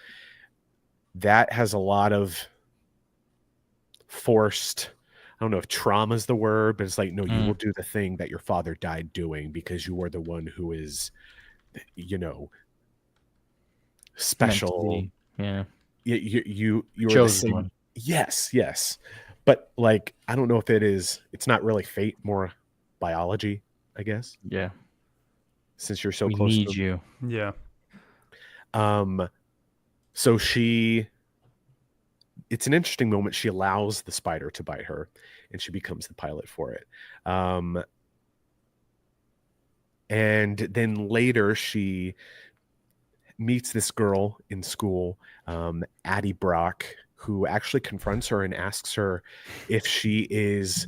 That has a lot of forced, I don't know if trauma is the word, but it's like, no, you will do the thing that your father died doing because you are the one who is, you know, special.
Yeah.
You're
chosen one.
Yes. But like, I don't know if it's not really fate, more biology, I guess.
Yeah.
Since you're so
we
close
need
to
you.
Yeah.
So it's an interesting moment. She allows the spider to bite her and she becomes the pilot for it. And then later she meets this girl in school, Addie Brock, who actually confronts her and asks her if she is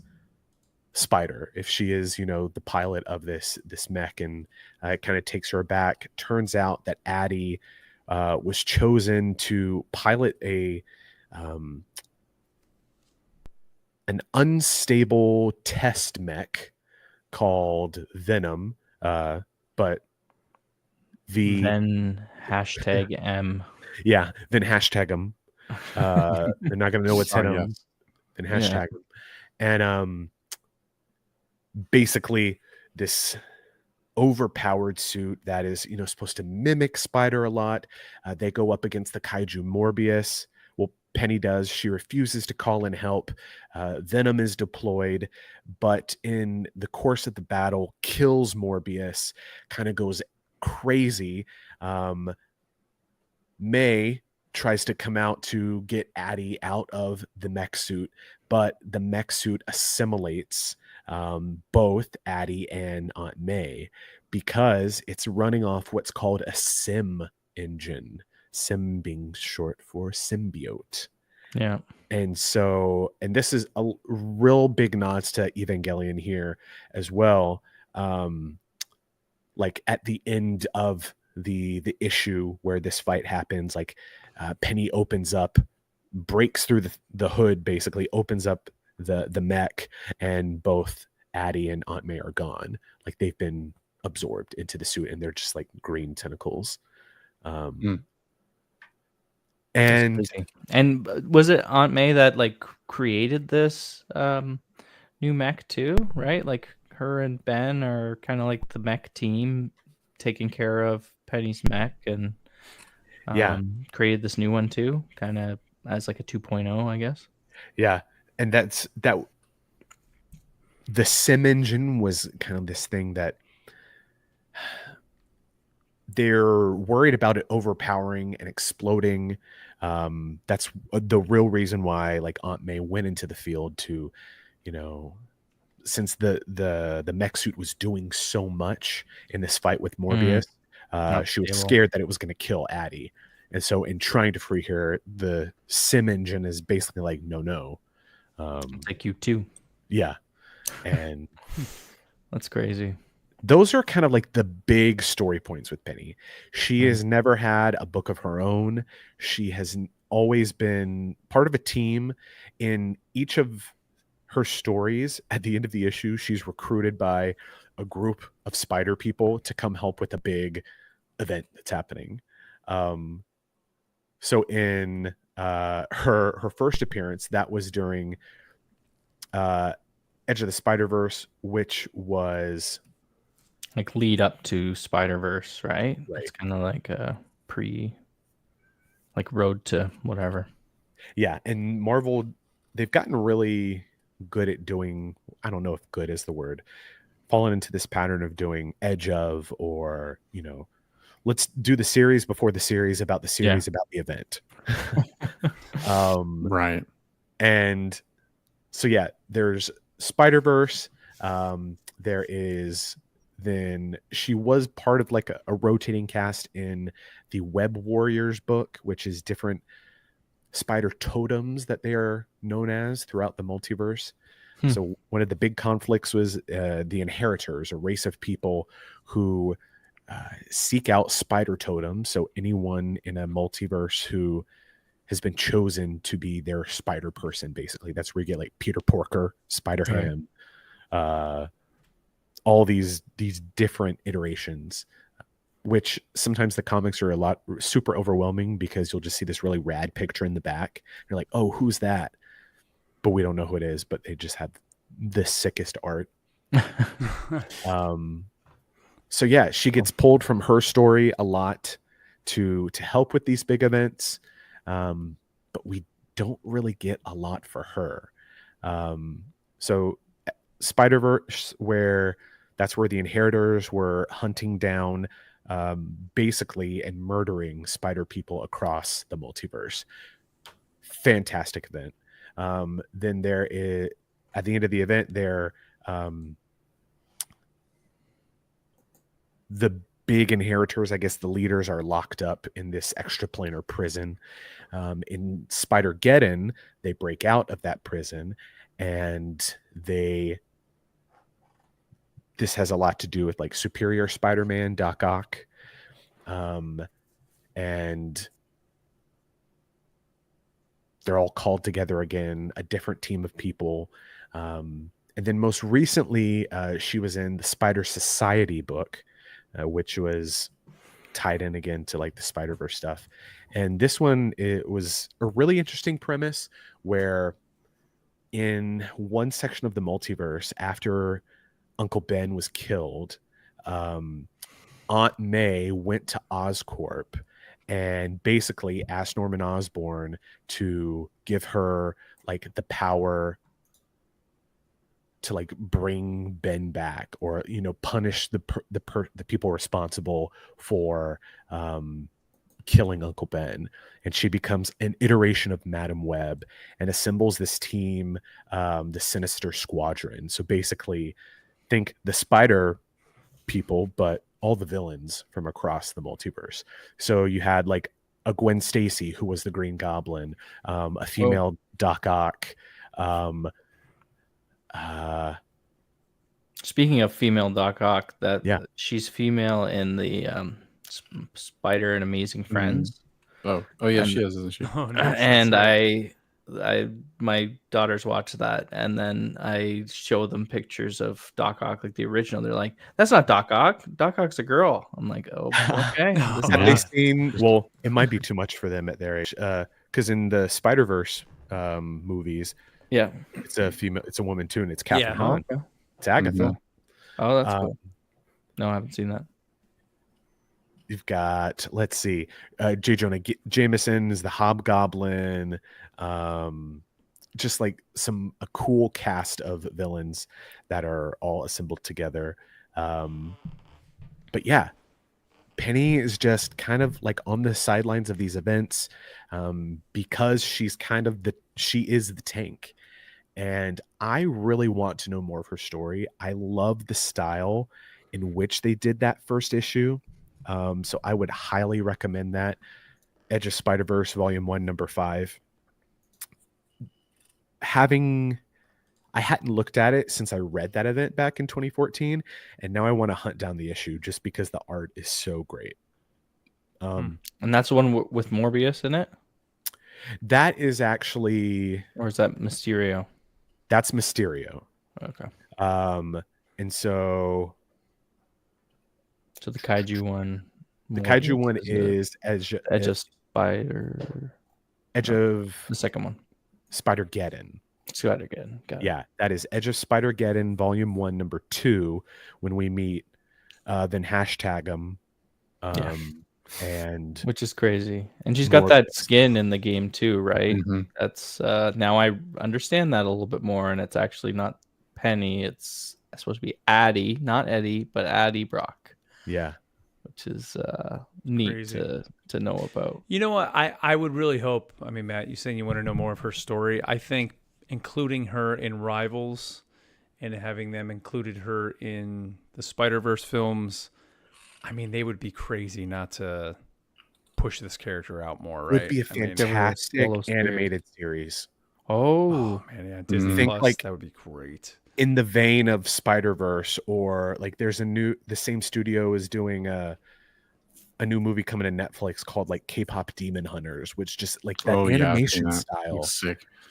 Spider, if she is, the pilot of this mech, and it kind of takes her back. Turns out that Addie was chosen to pilot an unstable test mech called Venom, but
then #M.
Yeah, then hashtag them. They're not gonna know what's in them.
Yes.
Then hashtag them. And basically this overpowered suit that is supposed to mimic Spider a lot. They go up against the kaiju Morbius. Well, Penny does. She refuses to call in help. Venom is deployed, but in the course of the battle kills Morbius, kind of goes crazy. May tries to come out to get Addie out of the mech suit, but the mech suit assimilates both Addie and Aunt May because it's running off what's called a sim engine. Sim being short for symbiote.
Yeah.
And this is a real big nods to Evangelion here as well. Like at the end of the issue where this fight happens, like Penny opens up, breaks through the hood, basically opens up the mech, and both Addie and Aunt May are gone. Like they've been absorbed into the suit, and they're just like green tentacles. And
was it Aunt May that like created this new mech too, right? Like her and Ben are kind of like the mech team taking care of Penny's mech, and created this new one too, kind of as like a 2.0, I guess.
Yeah, and that the sim engine was kind of this thing that they're worried about it overpowering and exploding. That's the real reason why like Aunt May went into the field to, since the mech suit was doing so much in this fight with Morbius, she was scared that it was going to kill Addie. And so in trying to free her, the sim engine is basically like, no.
Like you too.
Yeah. And
that's crazy.
Those are kind of like the big story points with Penny. She has never had a book of her own. She has always been part of a team. In each of her stories, at the end of the issue, she's recruited by a group of spider people to come help with a big event that's happening. So in her first appearance, that was during Edge of the Spider-Verse, which was
like lead up to Spider-Verse, right? It's kind of like a road to whatever.
Yeah, and Marvel, they've gotten really good at doing, I don't know if good is the word, fallen into this pattern of doing edge of, or, let's do the series before the series about the series about the event.
Right.
And so, yeah, there's Spider-Verse. There is, then she was part of like a rotating cast in the Web Warriors book, which is different spider totems that they are known as throughout the multiverse. So one of the big conflicts was the Inheritors, a race of people who seek out spider totems. So anyone in a multiverse who has been chosen to be their spider person, basically. That's where you get like Peter Porker, Spider-Ham, all these different iterations, which sometimes the comics are super overwhelming because you'll just see this really rad picture in the back. You're like, oh, who's that? But we don't know who it is, but they just have the sickest art. So yeah, she gets pulled from her story a lot to help with these big events. But we don't really get a lot for her. So Spider-Verse, that's where the Inheritors were hunting down basically and murdering spider people across the multiverse. Fantastic event. Then there is, at the end of the event, the big Inheritors, I guess the leaders, are locked up in this extraplanar prison. In Spider-Geddon, they break out of that prison and they this has a lot to do with like Superior Spider-Man, Doc Ock, and they're all called together again, a different team of people. And then most recently, she was in the Spider Society book, which was tied in again to like the Spider-Verse stuff. And this one, it was a really interesting premise where in one section of the multiverse, after Uncle Ben was killed, Aunt May went to Oscorp and basically asked Norman Osborn to give her like the power to like bring Ben back, or punish the people responsible for killing Uncle Ben. And she becomes an iteration of Madam Web and assembles this team, the Sinister Squadron. So basically, think the Spider people, but all the villains from across the multiverse. So you had like a Gwen Stacy, who was the Green Goblin, a female Doc Ock.
Speaking of female Doc Ock, she's female in the Spider and Amazing Friends.
Oh yeah, she is, isn't she?
Oh, no,
And my daughters watch that, and then I show them pictures of Doc Ock, like the original. They're like, "That's not Doc Ock. Doc Ock's a girl." I'm like, "Oh, okay."
Have they seen? Well, it might be too much for them at their age, because in the Spider-Verse movies, it's a female, it's a woman too, and it's Catherine Hahn.
Okay.
It's Agatha.
Mhm.
Oh, that's cool. No, I haven't seen that.
You've got, let's see, J. Jonah Jameson is the Hobgoblin. Just like a cool cast of villains that are all assembled together. But yeah, Penny is just kind of like on the sidelines of these events, because she's she is the tank. And I really want to know more of her story. I love the style in which they did that first issue. So I would highly recommend that. Edge of Spider-Verse Volume 1, Number 5. I hadn't looked at it since I read that event back in 2014, and now I want to hunt down the issue just because the art is so great.
And that's the one with Morbius in it?
That is actually...
Or is that Mysterio?
That's Mysterio.
Okay.
And so...
So the Kaiju one...
The Kaiju one is
Edge of Spider...
Edge of...
The second one.
Spider-Geddon.
Spider-Geddon. Got it.
Yeah, that is Edge of Spider-Geddon, Volume 1, Number 2. When we meet, then hashtag them. And
which is crazy. And she's got that skin in the game too, right?
Mm-hmm.
That's now I understand that a little bit more, and it's actually not Penny. It's supposed to be Addie, not Eddie, but Addie Brock.
Yeah.
Which is neat to know about.
You know what? I would really hope, I mean, Matt, you saying you want to know more of her story. I think including her in Rivals and having them included her in the Spider-Verse films, I mean, they would be crazy not to push this character out more, right?
It would be a fantastic animated series.
Oh man, yeah, Disney Plus,
like,
that would be great.
In the vein of Spider-Verse, or like there's the same studio is doing a new movie coming to Netflix called like K-pop Demon Hunters, which just like that animation style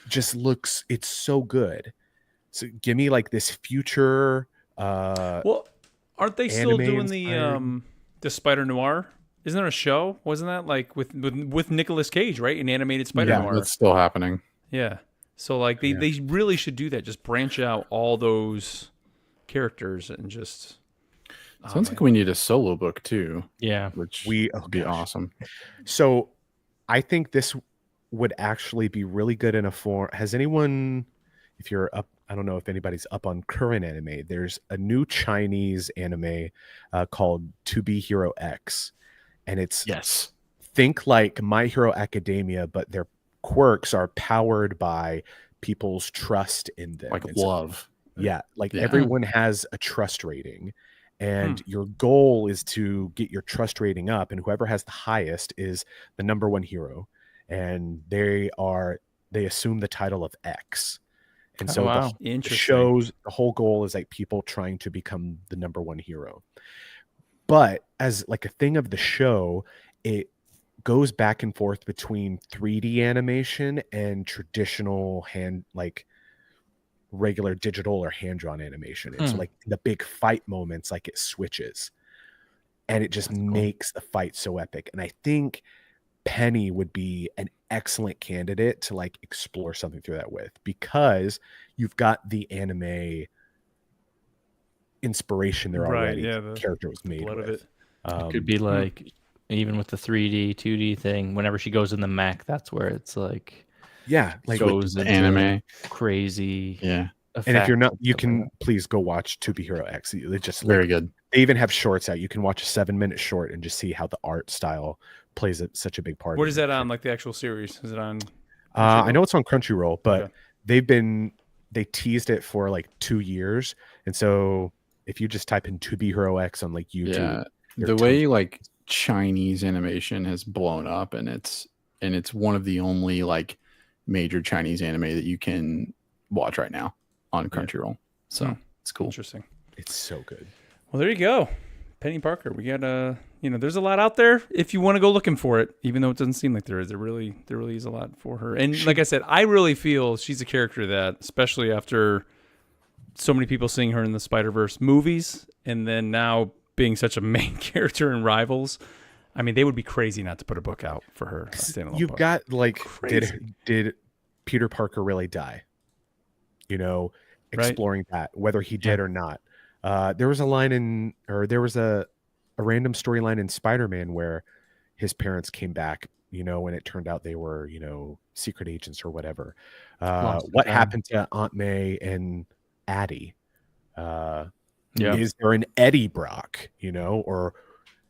just looks, it's so good. So give me like this future.
Well, aren't they still doing the Spider Noir? Isn't there a show? Wasn't that like with Nicolas Cage, right? An animated Spider Noir.
Yeah, that's still happening.
Yeah. So like they really should do that. Just branch out all those characters and just.
Sounds like we need a solo book too.
Yeah,
which would be awesome.
So, I think this would actually be really good in a form. Has anyone, if you're up, I don't know if anybody's up on current anime. There's a new Chinese anime called To Be Hero X, and it's think like My Hero Academia, but their quirks are powered by people's trust in them,
like love.
Everyone has a trust rating. And your goal is to get your trust rating up, and whoever has the highest is the number one hero. And they assume the title of X. And so the whole goal is like people trying to become the number one hero. But as like a thing of the show, it goes back and forth between 3D animation and traditional regular digital or hand-drawn animation. And so like the big fight moments, like it switches. And it just makes the fight so epic. And I think Peni would be an excellent candidate to like explore something through that with, because you've got the anime inspiration there already. Yeah, the character was made with.
It could be like even with the 3D 2D thing, whenever she goes in the mech, that's where it's like
goes
into anime
crazy
effect. And if you're not, you can please go watch To Be Hero X. It's just
very good.
They even have shorts out. You can watch a 7-minute short and just see how the art style plays such a big part.
What is that on? Like the actual series? Is it on?
I know it's on Crunchyroll, but they teased it for like 2 years, and so if you just type in To Be Hero X on like YouTube,
the way like Chinese animation has blown up, and it's one of the only like major Chinese anime that you can watch right now on Crunchyroll. So it's cool.
Interesting.
It's so good.
Well, there you go. Peni Parker. We got there's a lot out there if you want to go looking for it, even though it doesn't seem like there is. There really is a lot for her. And like I said, I really feel she's a character that, especially after so many people seeing her in the Spider-Verse movies, and then now being such a main character in Rivals, I mean, they would be crazy not to put a book out for her.
You've got like, did Peter Parker really die? Exploring that, whether he did or not. There was a random storyline in Spider-Man where his parents came back, and it turned out they were, secret agents or whatever. What happened to Aunt May and Addie? Is there an Eddie Brock, or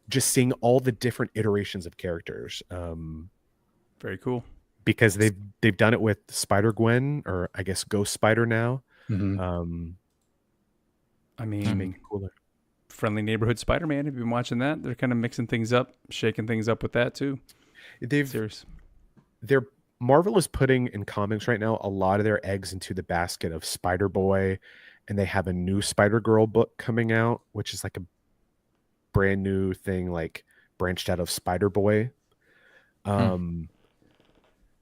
just seeing all the different iterations of characters?
Very cool.
Because they've done it with Spider-Gwen, or I guess Ghost Spider now.
I mean, make it cooler. Friendly Neighborhood Spider-Man. Have you been watching that? They're kind of mixing things up, shaking things up with that too.
Marvel is putting in comics right now a lot of their eggs into the basket of Spider-Boy, and they have a new Spider-Girl book coming out, which is like a brand new thing, like branched out of Spider-Boy.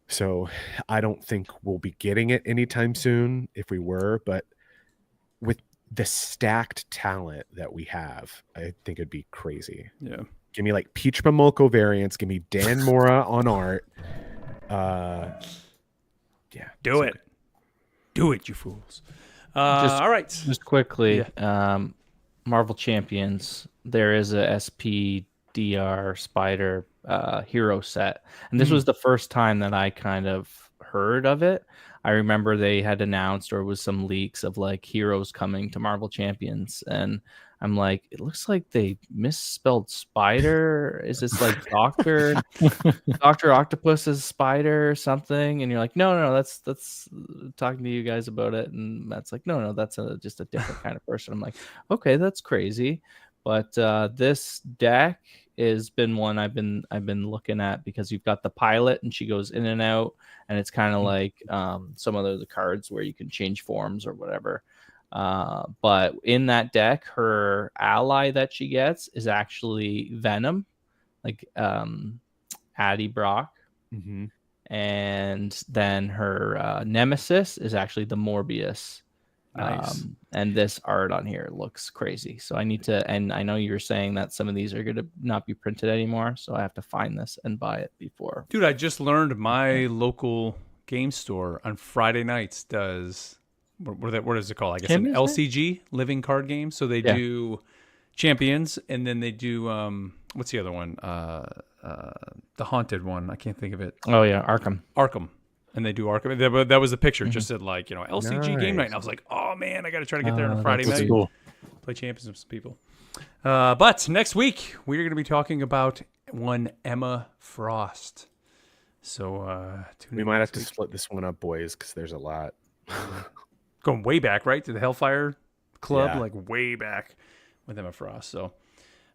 So I don't think we'll be getting it anytime soon if we were, but with the stacked talent that we have, I think it'd be crazy.
Yeah.
Give me like Peach Momoko variants. Give me Dan Mora on art.
Do it. Do it, you fools. All right.
Just quickly, Marvel Champions, there is a SPDR Spider hero set. And this was the first time that I kind of heard of it. I remember they had announced, or was some leaks of like heroes coming to Marvel Champions, and I'm like, it looks like they misspelled spider. Is this like Dr. Octopus's spider or something? And you're like, no, that's talking to you guys about it. And that's like, no, that's just a different kind of person. I'm like, okay, that's crazy. But this deck has been one I've been looking at, because you've got the pilot and she goes in and out, and it's kind of like some of the cards where you can change forms or whatever. But in that deck, her ally that she gets is actually Venom, like Addie Brock. And then her nemesis is actually the Morbius.
Nice.
And this art on here looks crazy. So I need to, and I know you were saying that some of these are going to not be printed anymore. So I have to find this and buy it before.
Dude, I just learned my local game store on Friday nights does, what is it called? I guess an LCG, living card game. So they do Champions, and then they do, what's the other one? The Haunted one. I can't think of it.
Oh yeah, Arkham.
And they do Arkham. That was the picture. Just said like, LCG game night. And I was like, oh man, I got to try to get there on a Friday night.
Cool.
Play Champions with some people. But next week we're going to be talking about one Emma Frost. So
we might have to split this one up, boys, because there's a lot.
Going way back, right, to the Hellfire Club, like way back with Emma Frost. So,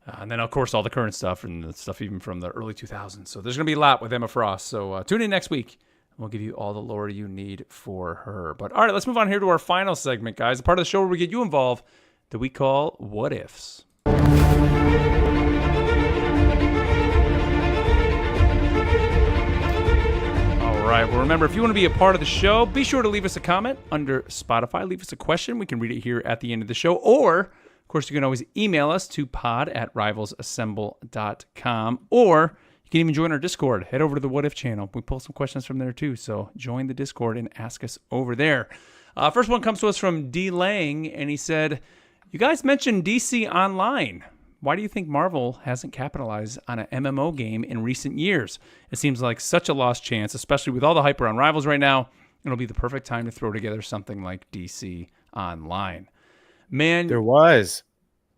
and then of course all the current stuff and the stuff even from the early 2000s. So there's going to be a lot with Emma Frost. So tune in next week. We'll give you all the lore you need for her. But all right, let's move on here to our final segment, guys. The part of the show where we get you involved that we call What Ifs. All right. Well, remember, if you want to be a part of the show, be sure to leave us a comment under Spotify. Leave us a question. We can read it here at the end of the show. Or, of course, you can always email us to pod@rivalsassemble.com. Or you can even join our Discord. Head over to the What If channel. We pull some questions from there too. So join the Discord and ask us over there. First one comes to us from D. Lang, and he said, you guys mentioned DC Online. Why do you think Marvel hasn't capitalized on an MMO game in recent years? It seems like such a lost chance, especially with all the hype around Rivals right now. It'll be the perfect time to throw together something like DC Online. Man,
There was.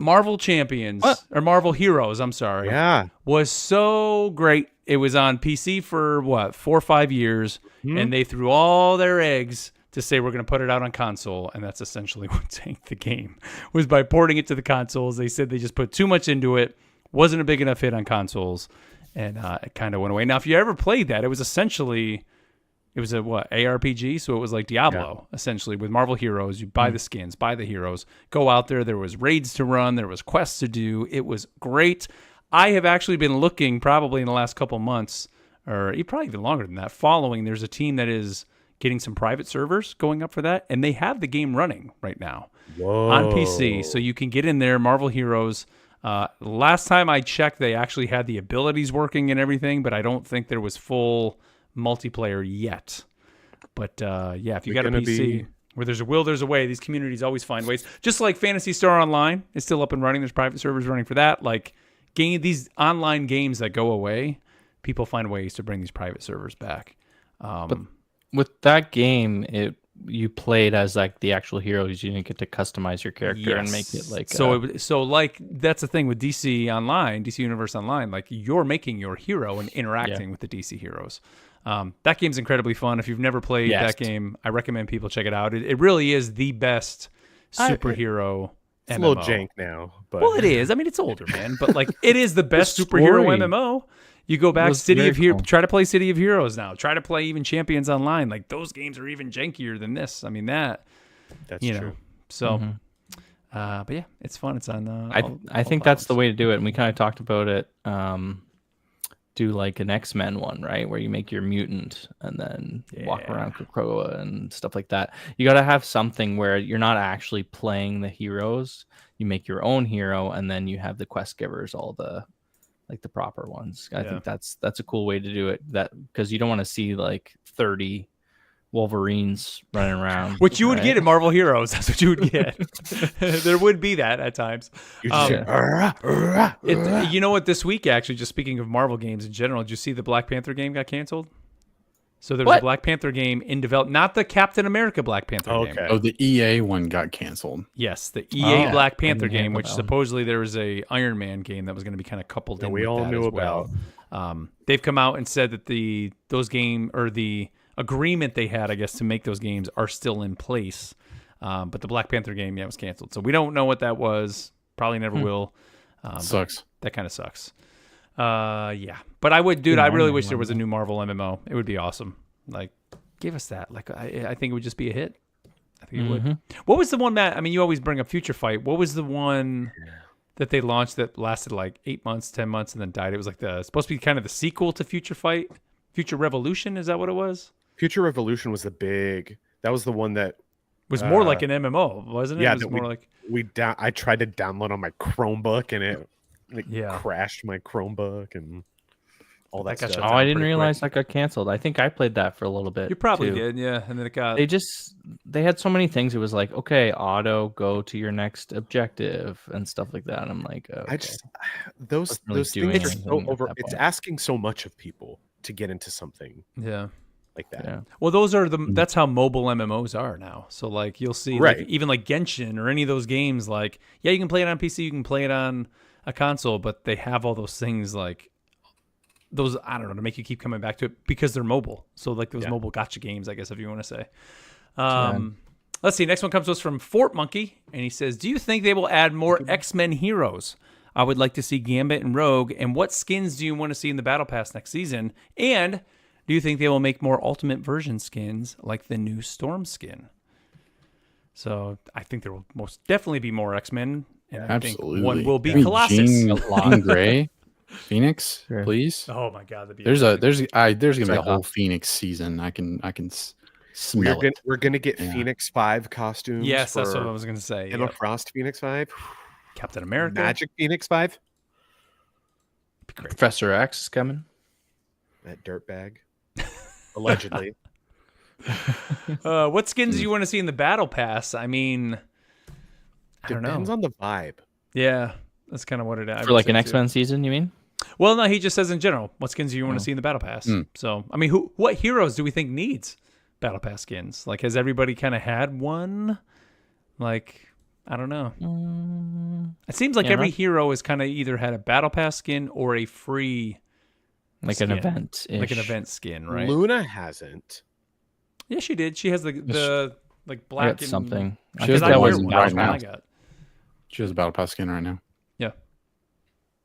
Marvel Champions, or Marvel Heroes, I'm sorry.
Yeah.
Was so great. It was on PC for 4 or 5 years, and they threw all their eggs to say we're going to put it out on console, and that's essentially what tanked the game, was by porting it to the consoles. They said they just put too much into it, wasn't a big enough hit on consoles, and it kind of went away. Now, if you ever played that, it was essentially... It was a ARPG, so it was like Diablo, essentially, with Marvel Heroes. You buy the skins, buy the heroes, go out there. There was raids to run. There was quests to do. It was great. I have actually been looking probably in the last couple months, or probably even longer than that, following. There's a team that is getting some private servers going up for that, and they have the game running right now on PC. So you can get in there, Marvel Heroes. Last time I checked, they actually had the abilities working and everything, but I don't think there was full multiplayer yet. But if you got a PC where there's a will, there's a way. These communities always find ways. Just like Phantasy Star Online is still up and running. There's private servers running for that. Like these online games that go away, people find ways to bring these private servers back.
But with that game, you played as like the actual heroes. You didn't get to customize your character and make it like
so like that's the thing with DC Online, DC Universe Online. Like you're making your hero and interacting with the DC heroes. That game's incredibly fun. If you've never played that game, I recommend people check it out. It really is the best superhero
It's
MMO.
a little jank now, but
Well, it is. I mean, it's older, man, but like it is the best superhero MMO. You go back try to play City of Heroes now. Try to play even Champions Online. Like those games are even jankier than this. I mean that's true. So, but yeah, it's fun. It's on.
I think that's the way to do it, and we kind of talked about it. Do like an X-Men one, right, where you make your mutant and then walk around Krakoa and stuff like that. You got to have something where you're not actually playing the heroes. You make your own hero, and then you have the quest givers, all the proper ones. I think that's a cool way to do it. That because you don't want to see like 30 Wolverines running around,
which you would get in Marvel Heroes. That's what you would get. There would be that at times. You know what? This week, actually, just speaking of Marvel games in general, did you see the Black Panther game got canceled? So there was a Black Panther game in development, not the Captain America Black Panther game.
Oh, the EA one got canceled.
Yes, the EA Black Panther game, which supposedly there was a Iron Man game that was going to be kind of coupled in.
We all knew about.
They've come out and said that the agreement they had, I guess, to make those games are still in place. But the Black Panther game, was canceled. So we don't know what that was. Probably never will.
Sucks.
That kind of sucks. But I really wish there was a new Marvel MMO. It would be awesome. Like, give us that. Like, I think it would just be a hit. I think it would. What was the one, Matt? I mean, you always bring up Future Fight. What was the one that they launched that lasted like 8 months, 10 months, and then died? It was like supposed to be kind of the sequel to Future Fight. Future Revolution, is that what it was?
Future Revolution was that was the one that
was more like an MMO, wasn't it?
Yeah,
it was more like
I tried to download on my Chromebook and it crashed my Chromebook and all that stuff.
I didn't realize that got canceled. I think I played that for a little bit.
You probably did, yeah. And then it got.
They had so many things. It was like, okay, auto, go to your next objective and stuff like that. And I'm like, okay.
Those things are so over. It's asking so much of people to get into something.
Yeah.
Like that.
Yeah. Well, that's how mobile MMOs are now. So like you'll see like, even like Genshin or any of those games, like, you can play it on PC, you can play it on a console, but they have all those things like those, I don't know, to make you keep coming back to it because they're mobile. So like those mobile gotcha games, I guess, if you want to say. Let's see. Next one comes to us from Fort Monkey, and he says, do you think they will add more X-Men heroes? I would like to see Gambit and Rogue. And what skins do you want to see in the Battle Pass next season? And Do you think they will make more Ultimate version skins like the new Storm skin? So I think there will most definitely be more X-Men. And I think one will be Colossus.
Jean Grey, Phoenix, please.
Oh my God, that'd be
there's gonna be a whole Phoenix season. I can smell it.
We're gonna get Phoenix 5 costumes.
Yes, that's what I was gonna say.
Emma Frost Phoenix 5,
Captain America,
Magic Phoenix 5.
Professor X is coming.
That dirtbag, allegedly.
What skins do you want to see in the Battle Pass? I mean, I don't know.
Depends on the vibe.
Yeah, that's kind of what it is.
For like an X-Men season, you mean?
Well, no, he just says in general, what skins do you want to see in the Battle Pass? So, I mean, what heroes do we think needs Battle Pass skins? Like, has everybody kind of had one? Like, I don't know. It seems like every hero has kind of either had a Battle Pass skin or a free
skin. An event.
Like an event skin, right?
Luna hasn't.
Yeah, she did. She has the like black and
something.
She has that one right now. She has a Battle Pass skin right now.
Yeah.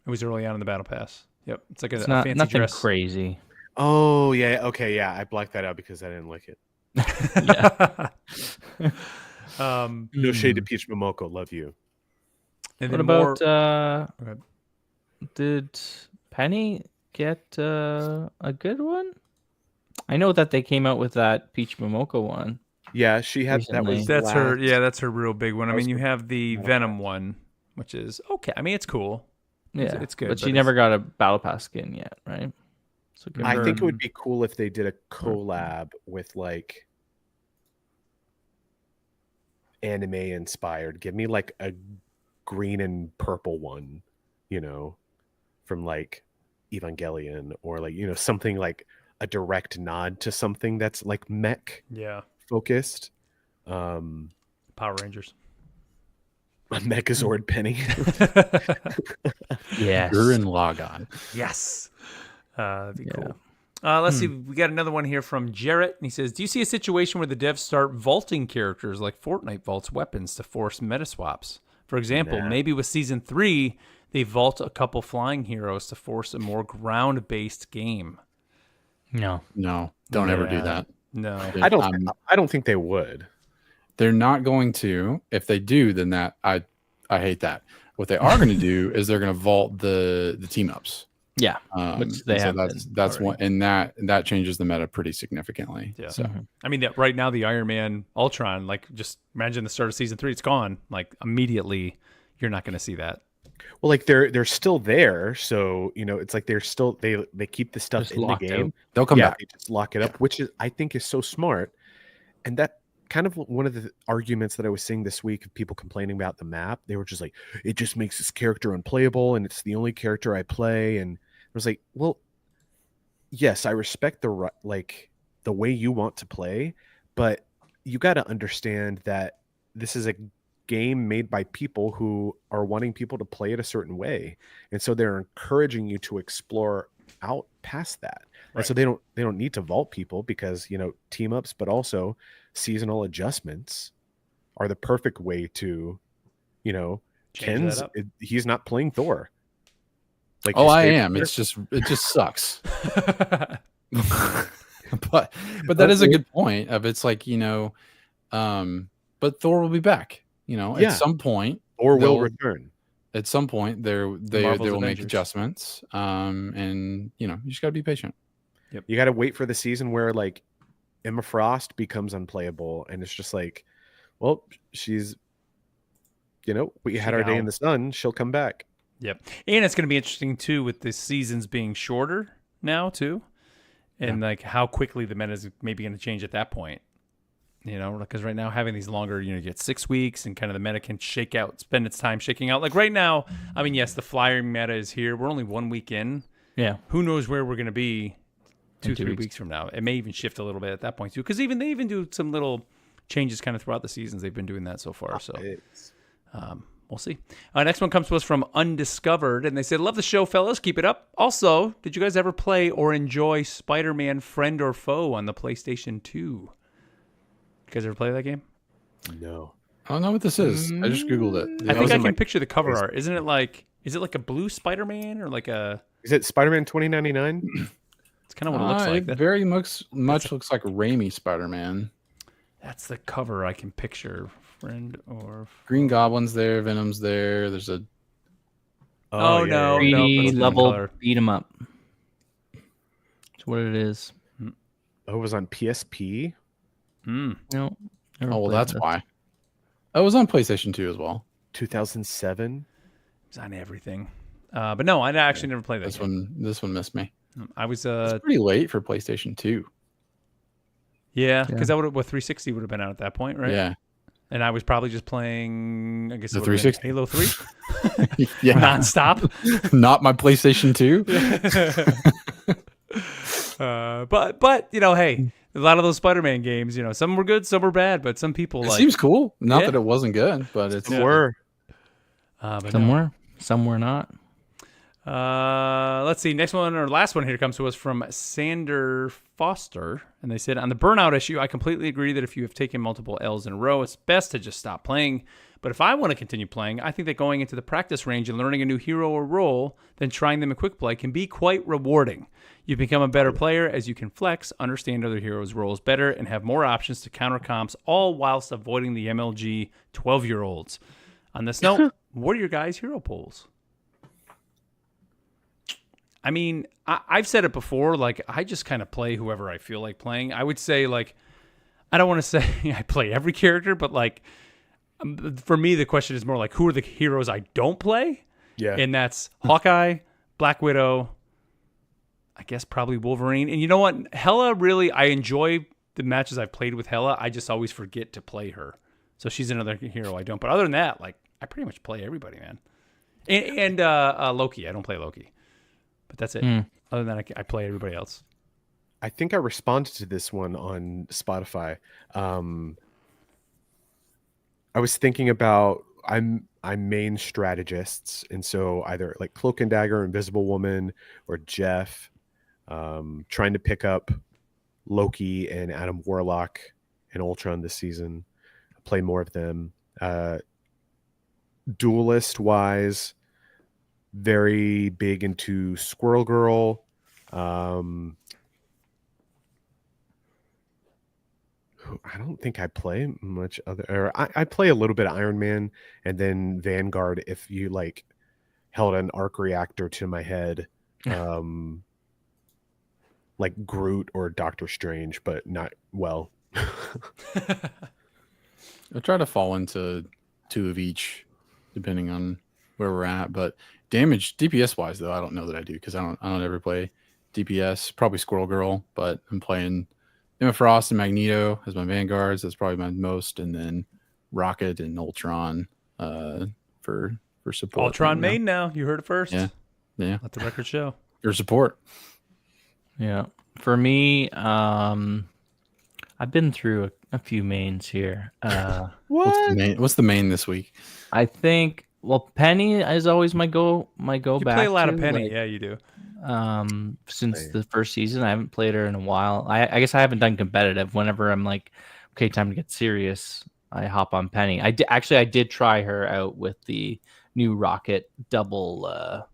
It was early on in the Battle Pass. Yep. It's like a fancy
nothing
dress.
Crazy.
Oh, yeah. Okay, yeah. I blacked that out because I didn't like it. No shade to Peach Momoko. Love you.
And
what about did Penny get a good one? I know that they came out with that Peach Momoko one.
Yeah, she had
recently.
That's her. Yeah, that's her real big one. I mean, you have the Venom one, which is okay. I mean, it's cool.
Yeah,
it's good.
But she never got a Battle Pass skin yet, right? So
I think it would be cool if they did a collab with like anime inspired. Give me like a green and purple one, you know, from like Evangelion, or like, you know, something like a direct nod to something that's like mech focused.
Power Rangers.
A Megazord Penny.
Yes.
Gurren Lagann.
Yes. That'd be cool. Let's see. We got another one here from Jarrett. And he says, do you see a situation where the devs start vaulting characters like Fortnite vaults weapons to force meta swaps? For example, maybe with Season 3, they vault a couple flying heroes to force a more ground-based game.
No, don't ever do that.
No.
I don't think they would.
They're not going to. If they do, then that I hate that. What they are going to do is they're going to vault the team ups.
Yeah, which they have.
That's one, and that changes the meta pretty significantly.
Yeah.
So
I mean, right now the Iron Man Ultron, like, just imagine the start of Season 3, it's gone. Like, immediately, you're not going to see that.
Well, like they're still there, so you know it's like they're still they keep the stuff in the game.
They'll come back.
They just lock it up, which I think is so smart. And that kind of one of the arguments that I was seeing this week of people complaining about the map. They were just like, it just makes this character unplayable, and it's the only character I play. And I was like, well, yes, I respect the way you want to play, but you got to understand that this is a game made by people who are wanting people to play it a certain way, and so they're encouraging you to explore out past that. Right. And so they don't need to vault people, because, you know, team ups, but also seasonal adjustments are the perfect way to, you know, he's not playing Thor. Like,
I am. It just sucks. but that is a good point. Of it's like, you know, but Thor will be back. You know, at some point,
or will return.
At some point, they will make adjustments. And you know, you just got to be patient.
Yep.
You got to wait for the season where like Emma Frost becomes unplayable, and it's just like, well, she's, you know, we had our day in the sun. She'll come back.
Yep. And it's going to be interesting too with the seasons being shorter now too, and like how quickly the meta is maybe going to change at that point. You know, because right now having these longer, you know, you get 6 weeks, and kind of the meta can spend its time shaking out. Like right now, I mean, yes, the Flier Meta is here. We're only 1 week in.
Yeah.
Who knows where we're going to be 2-3 weeks from now? It may even shift a little bit at that point too, because they even do some little changes kind of throughout the seasons. They've been doing that so far. So we'll see. Next one comes to us from Undiscovered, and they said, love the show, fellas. Keep it up. Also, did you guys ever play or enjoy Spider-Man Friend or Foe on the PlayStation 2? You guys ever play that game?
No.
I don't know what this is. I just Googled it.
I think I can picture the cover art. Isn't it like, is it like a blue Spider-Man or like a...
Is it Spider-Man 2099?
It's kind of what it looks like.
It very much looks like Raimi Spider-Man.
That's the cover I can picture. Friend or
Green Goblin's there, Venom's there. There's a
no, no,
3D level beat 'em up. That's what it is.
Oh, it was on PSP?
No.
Oh, well, that's why. Oh, it was on PlayStation 2 as well.
2007?
It's on everything. But no, I actually never played that
This
game.
This one missed me.
I was
It's pretty late for PlayStation 2.
Yeah, because that would have 360 would have been out at that point, right?
Yeah.
And I was probably just playing, I guess,
The 360.
Halo 3
Yeah.
nonstop.
Not my PlayStation 2.
But hey, a lot of those Spider-Man games, some were good, some were bad, but some people
It seems cool. Not that it wasn't good, but it's
were.
Some were, some were not.
Let's see. Next one or last one here comes to us from Sander Foster. And they said, on the burnout issue, I completely agree that if you have taken multiple L's in a row, it's best to just stop playing. But if I want to continue playing, I think that going into the practice range and learning a new hero or role, then trying them in quick play can be quite rewarding. You become a better player as you can flex, understand other heroes' roles better, and have more options to counter comps, all whilst avoiding the MLG 12-year-olds. On this note, what are your guys' hero polls? I mean, I've said it before, I just kind of play whoever I feel like playing. I would say, I don't want to say I play every character, but, for me, the question is more who are the heroes I don't play?
Yeah.
And that's Hawkeye, Black Widow, I guess probably Wolverine. And you know what? Hela, really, I enjoy the matches I've played with Hela. I just always forget to play her. So she's another hero I don't. But other than that, I pretty much play everybody, man. And Loki. I don't play Loki. But that's it. Other than that, I play everybody else.
I think I responded to this one on Spotify. I was thinking about I'm main strategists, and so either Cloak and Dagger, Invisible Woman, or Jeff. Trying to pick up Loki and Adam Warlock and Ultron this season. Play more of them. Duelist wise, very big into Squirrel Girl. I don't think I play much other, or I play a little bit of Iron Man, and then Vanguard if you held an arc reactor to my head, like Groot or Doctor Strange, but not well.
I try to fall into 2 of each, depending on where we're at. But damage DPS wise, though, I don't know that I do because I don't ever play DPS. Probably Squirrel Girl, but I'm playing Emma Frost and Magneto as my vanguards. That's probably my most, and then Rocket and Ultron for support.
Ultron main now. You heard it first.
Yeah.
Let the record show.
Your support.
Yeah. For me, I've been through a few mains here.
What's the main this week?
I think Penny is always my go
You
back.
play a lot of Penny, yeah, you do.
Since the first season, I haven't played her in a while. I guess I haven't done competitive. Whenever I'm okay, time to get serious, I hop on Penny. I did try her out with the new Rocket double,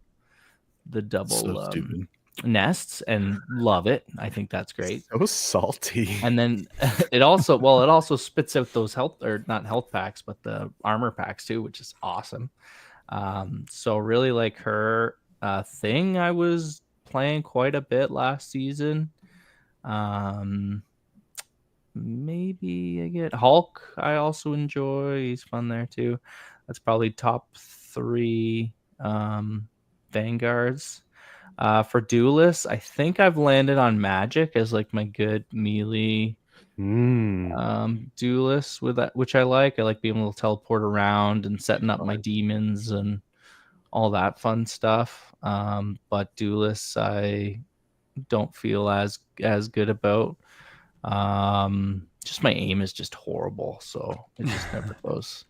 nests, and love it. I think that's great.
So salty.
And then it also spits out those not health packs, but the armor packs too, which is awesome. So really like her thing. I was playing quite a bit last season. Maybe I get Hulk. I also enjoy. He's fun there too. That's probably top 3 vanguards. For duelists, I think I've landed on Magic as my good melee duelist with that, which I like. I like being able to teleport around and setting up my demons and all that fun stuff. But duelists, I don't feel as good about. Just my aim is just horrible, so it just never goes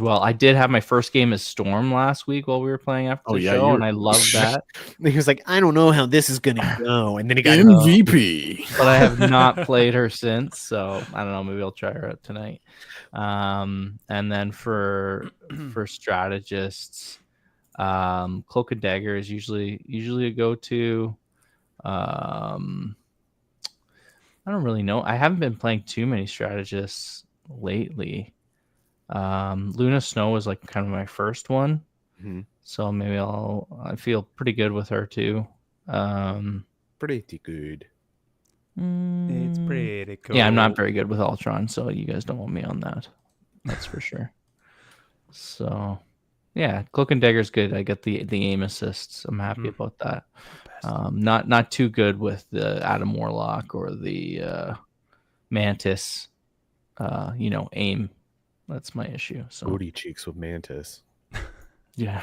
well. I did have my first game as Storm last week while we were playing after the show, and I loved that.
He was like, I don't know how this is gonna go, and then he got
MVP.
But I have not played her since, so I don't know. Maybe I'll try her out tonight. And then for strategists, Cloak and Dagger is usually a go-to. I don't really know. I haven't been playing too many strategists lately. Luna Snow was like kind of my first one.
Mm-hmm.
So maybe I feel pretty good with her too.
Pretty good.
It's pretty cool.
Yeah, I'm not very good with Ultron, so you guys don't want me on that. That's for sure. So, yeah, Cloak and Dagger's good. I get the aim assists. I'm happy about that. Not too good with the Adam Warlock or the Mantis. Aim. That's my issue. So
Booty cheeks with Mantis.
yeah.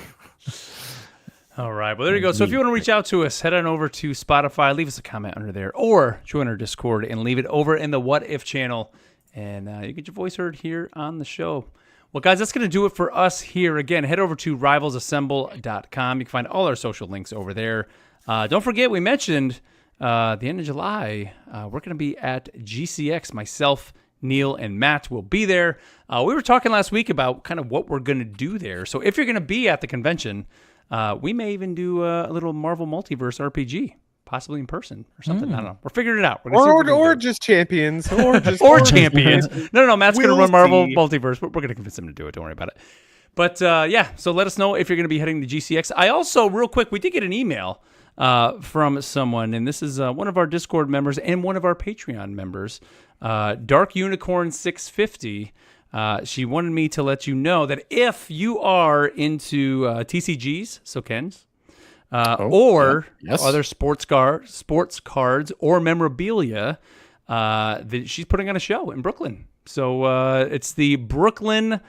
All right. Well, there you go. So if you want to reach out to us, head on over to Spotify, leave us a comment under there, or join our Discord and leave it over in the What If channel, and you get your voice heard here on the show. Well, guys, that's going to do it for us here. Again, head over to rivalsassemble.com. You can find all our social links over there. Don't forget, we mentioned the end of July, we're going to be at GCX. Myself, Neil, and Matt will be there. We were talking last week about kind of what we're going to do there. So if you're going to be at the convention, we may even do a little Marvel Multiverse RPG, possibly in person or something. I don't know. We're figuring it out.
Or just Champions. Or just
or Champions. No. Matt's going to run Marvel
see.
Multiverse. We're going to convince him to do it. Don't worry about it. But so let us know if you're going to be heading to GCX. I also, real quick, we did get an email from someone, and this is one of our Discord members and one of our Patreon members, Dark Unicorn 650. She wanted me to let you know that if you are into TCGs, so Ken's, or other sports cards or memorabilia, she's putting on a show in Brooklyn. So it's the Brooklyn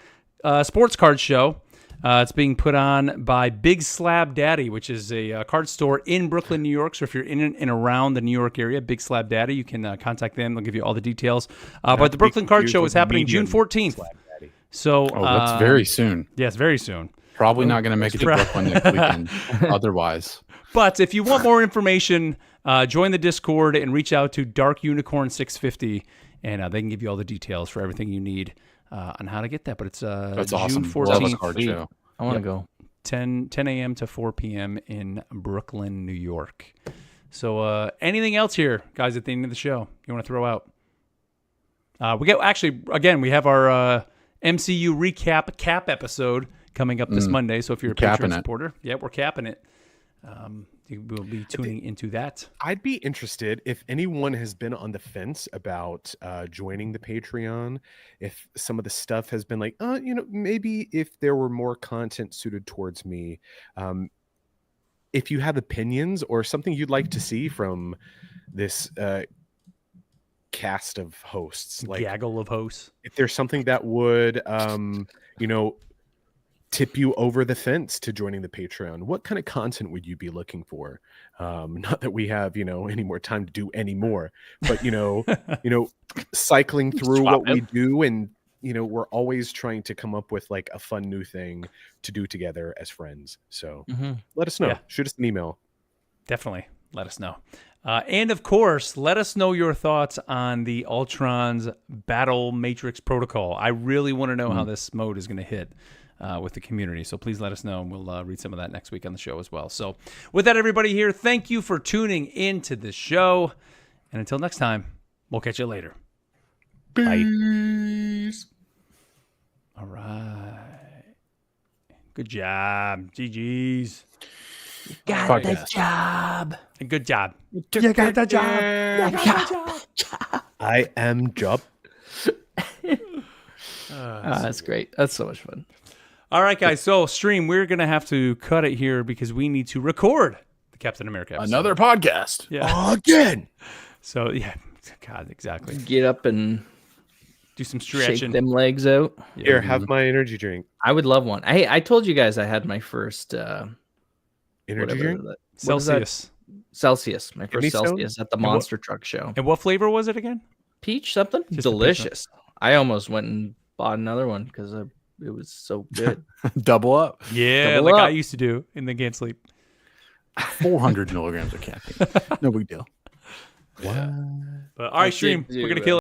Sports Card Show. It's being put on by Big Slab Daddy, which is a card store in Brooklyn, New York. So if you're in and around the New York area, Big Slab Daddy, you can contact them. They'll give you all the details. But the Brooklyn Card Show is happening June 14th. So
that's very soon.
Yes, very soon.
Probably not going to make it to Brooklyn next weekend. Otherwise,
but if you want more information, join the Discord and reach out to Dark Unicorn 650, and they can give you all the details for everything you need on how to get that. But it's
that's
June
awesome.
14th.
Card show.
I want to go.
10 a.m. to 4 p.m. in Brooklyn, New York. So anything else here, guys, at the end of the show you want to throw out? We have our MCU recap cap episode coming up this Monday. So if you're a Patreon supporter, we're capping it. You will be tuning into that.
I'd be interested if anyone has been on the fence about joining the Patreon, if some of the stuff has been like, maybe if there were more content suited towards me. If you have opinions or something you'd like to see from this cast of hosts, like
gaggle of hosts,
if there's something that would tip you over the fence to joining the Patreon, what kind of content would you be looking for? Not that we have any more time to do any more, but cycling through what we do, and we're always trying to come up with like a fun new thing to do together as friends. So let us know. Shoot us an email.
Definitely let us know. And of course, let us know your thoughts on the Ultron's Battle Matrix Protocol. I really want to know how this mode is going to hit with the community. So please let us know, and we'll read some of that next week on the show as well. So with that, everybody here, thank you for tuning into the show. And until next time, we'll catch you later.
Peace.
Bye. All right. Good job. GG's.
You got the job.
Good job.
You got the job.
I am Job.
That's great. That's so much fun.
All right, guys. So, stream, we're going to have to cut it here because we need to record the Captain America episode.
Another podcast.
Yeah.
Again.
So, yeah. God, exactly.
Get up and
do some stretching.
Shake them legs out.
Yeah.
Here, have my energy drink.
I would love one. I told you guys I had my first
Energy drink?
Celsius.
Celsius. My first
Stone?
Celsius at the Monster Truck Show.
And what flavor was it again?
Peach something?
Just a peach
delicious. I almost went and bought another one because it was so good.
Double up.
Yeah,
Double
like
up.
I used to do in the Can't Sleep.
400 milligrams of caffeine. No big deal.
But all right, stream. We're going to kill it.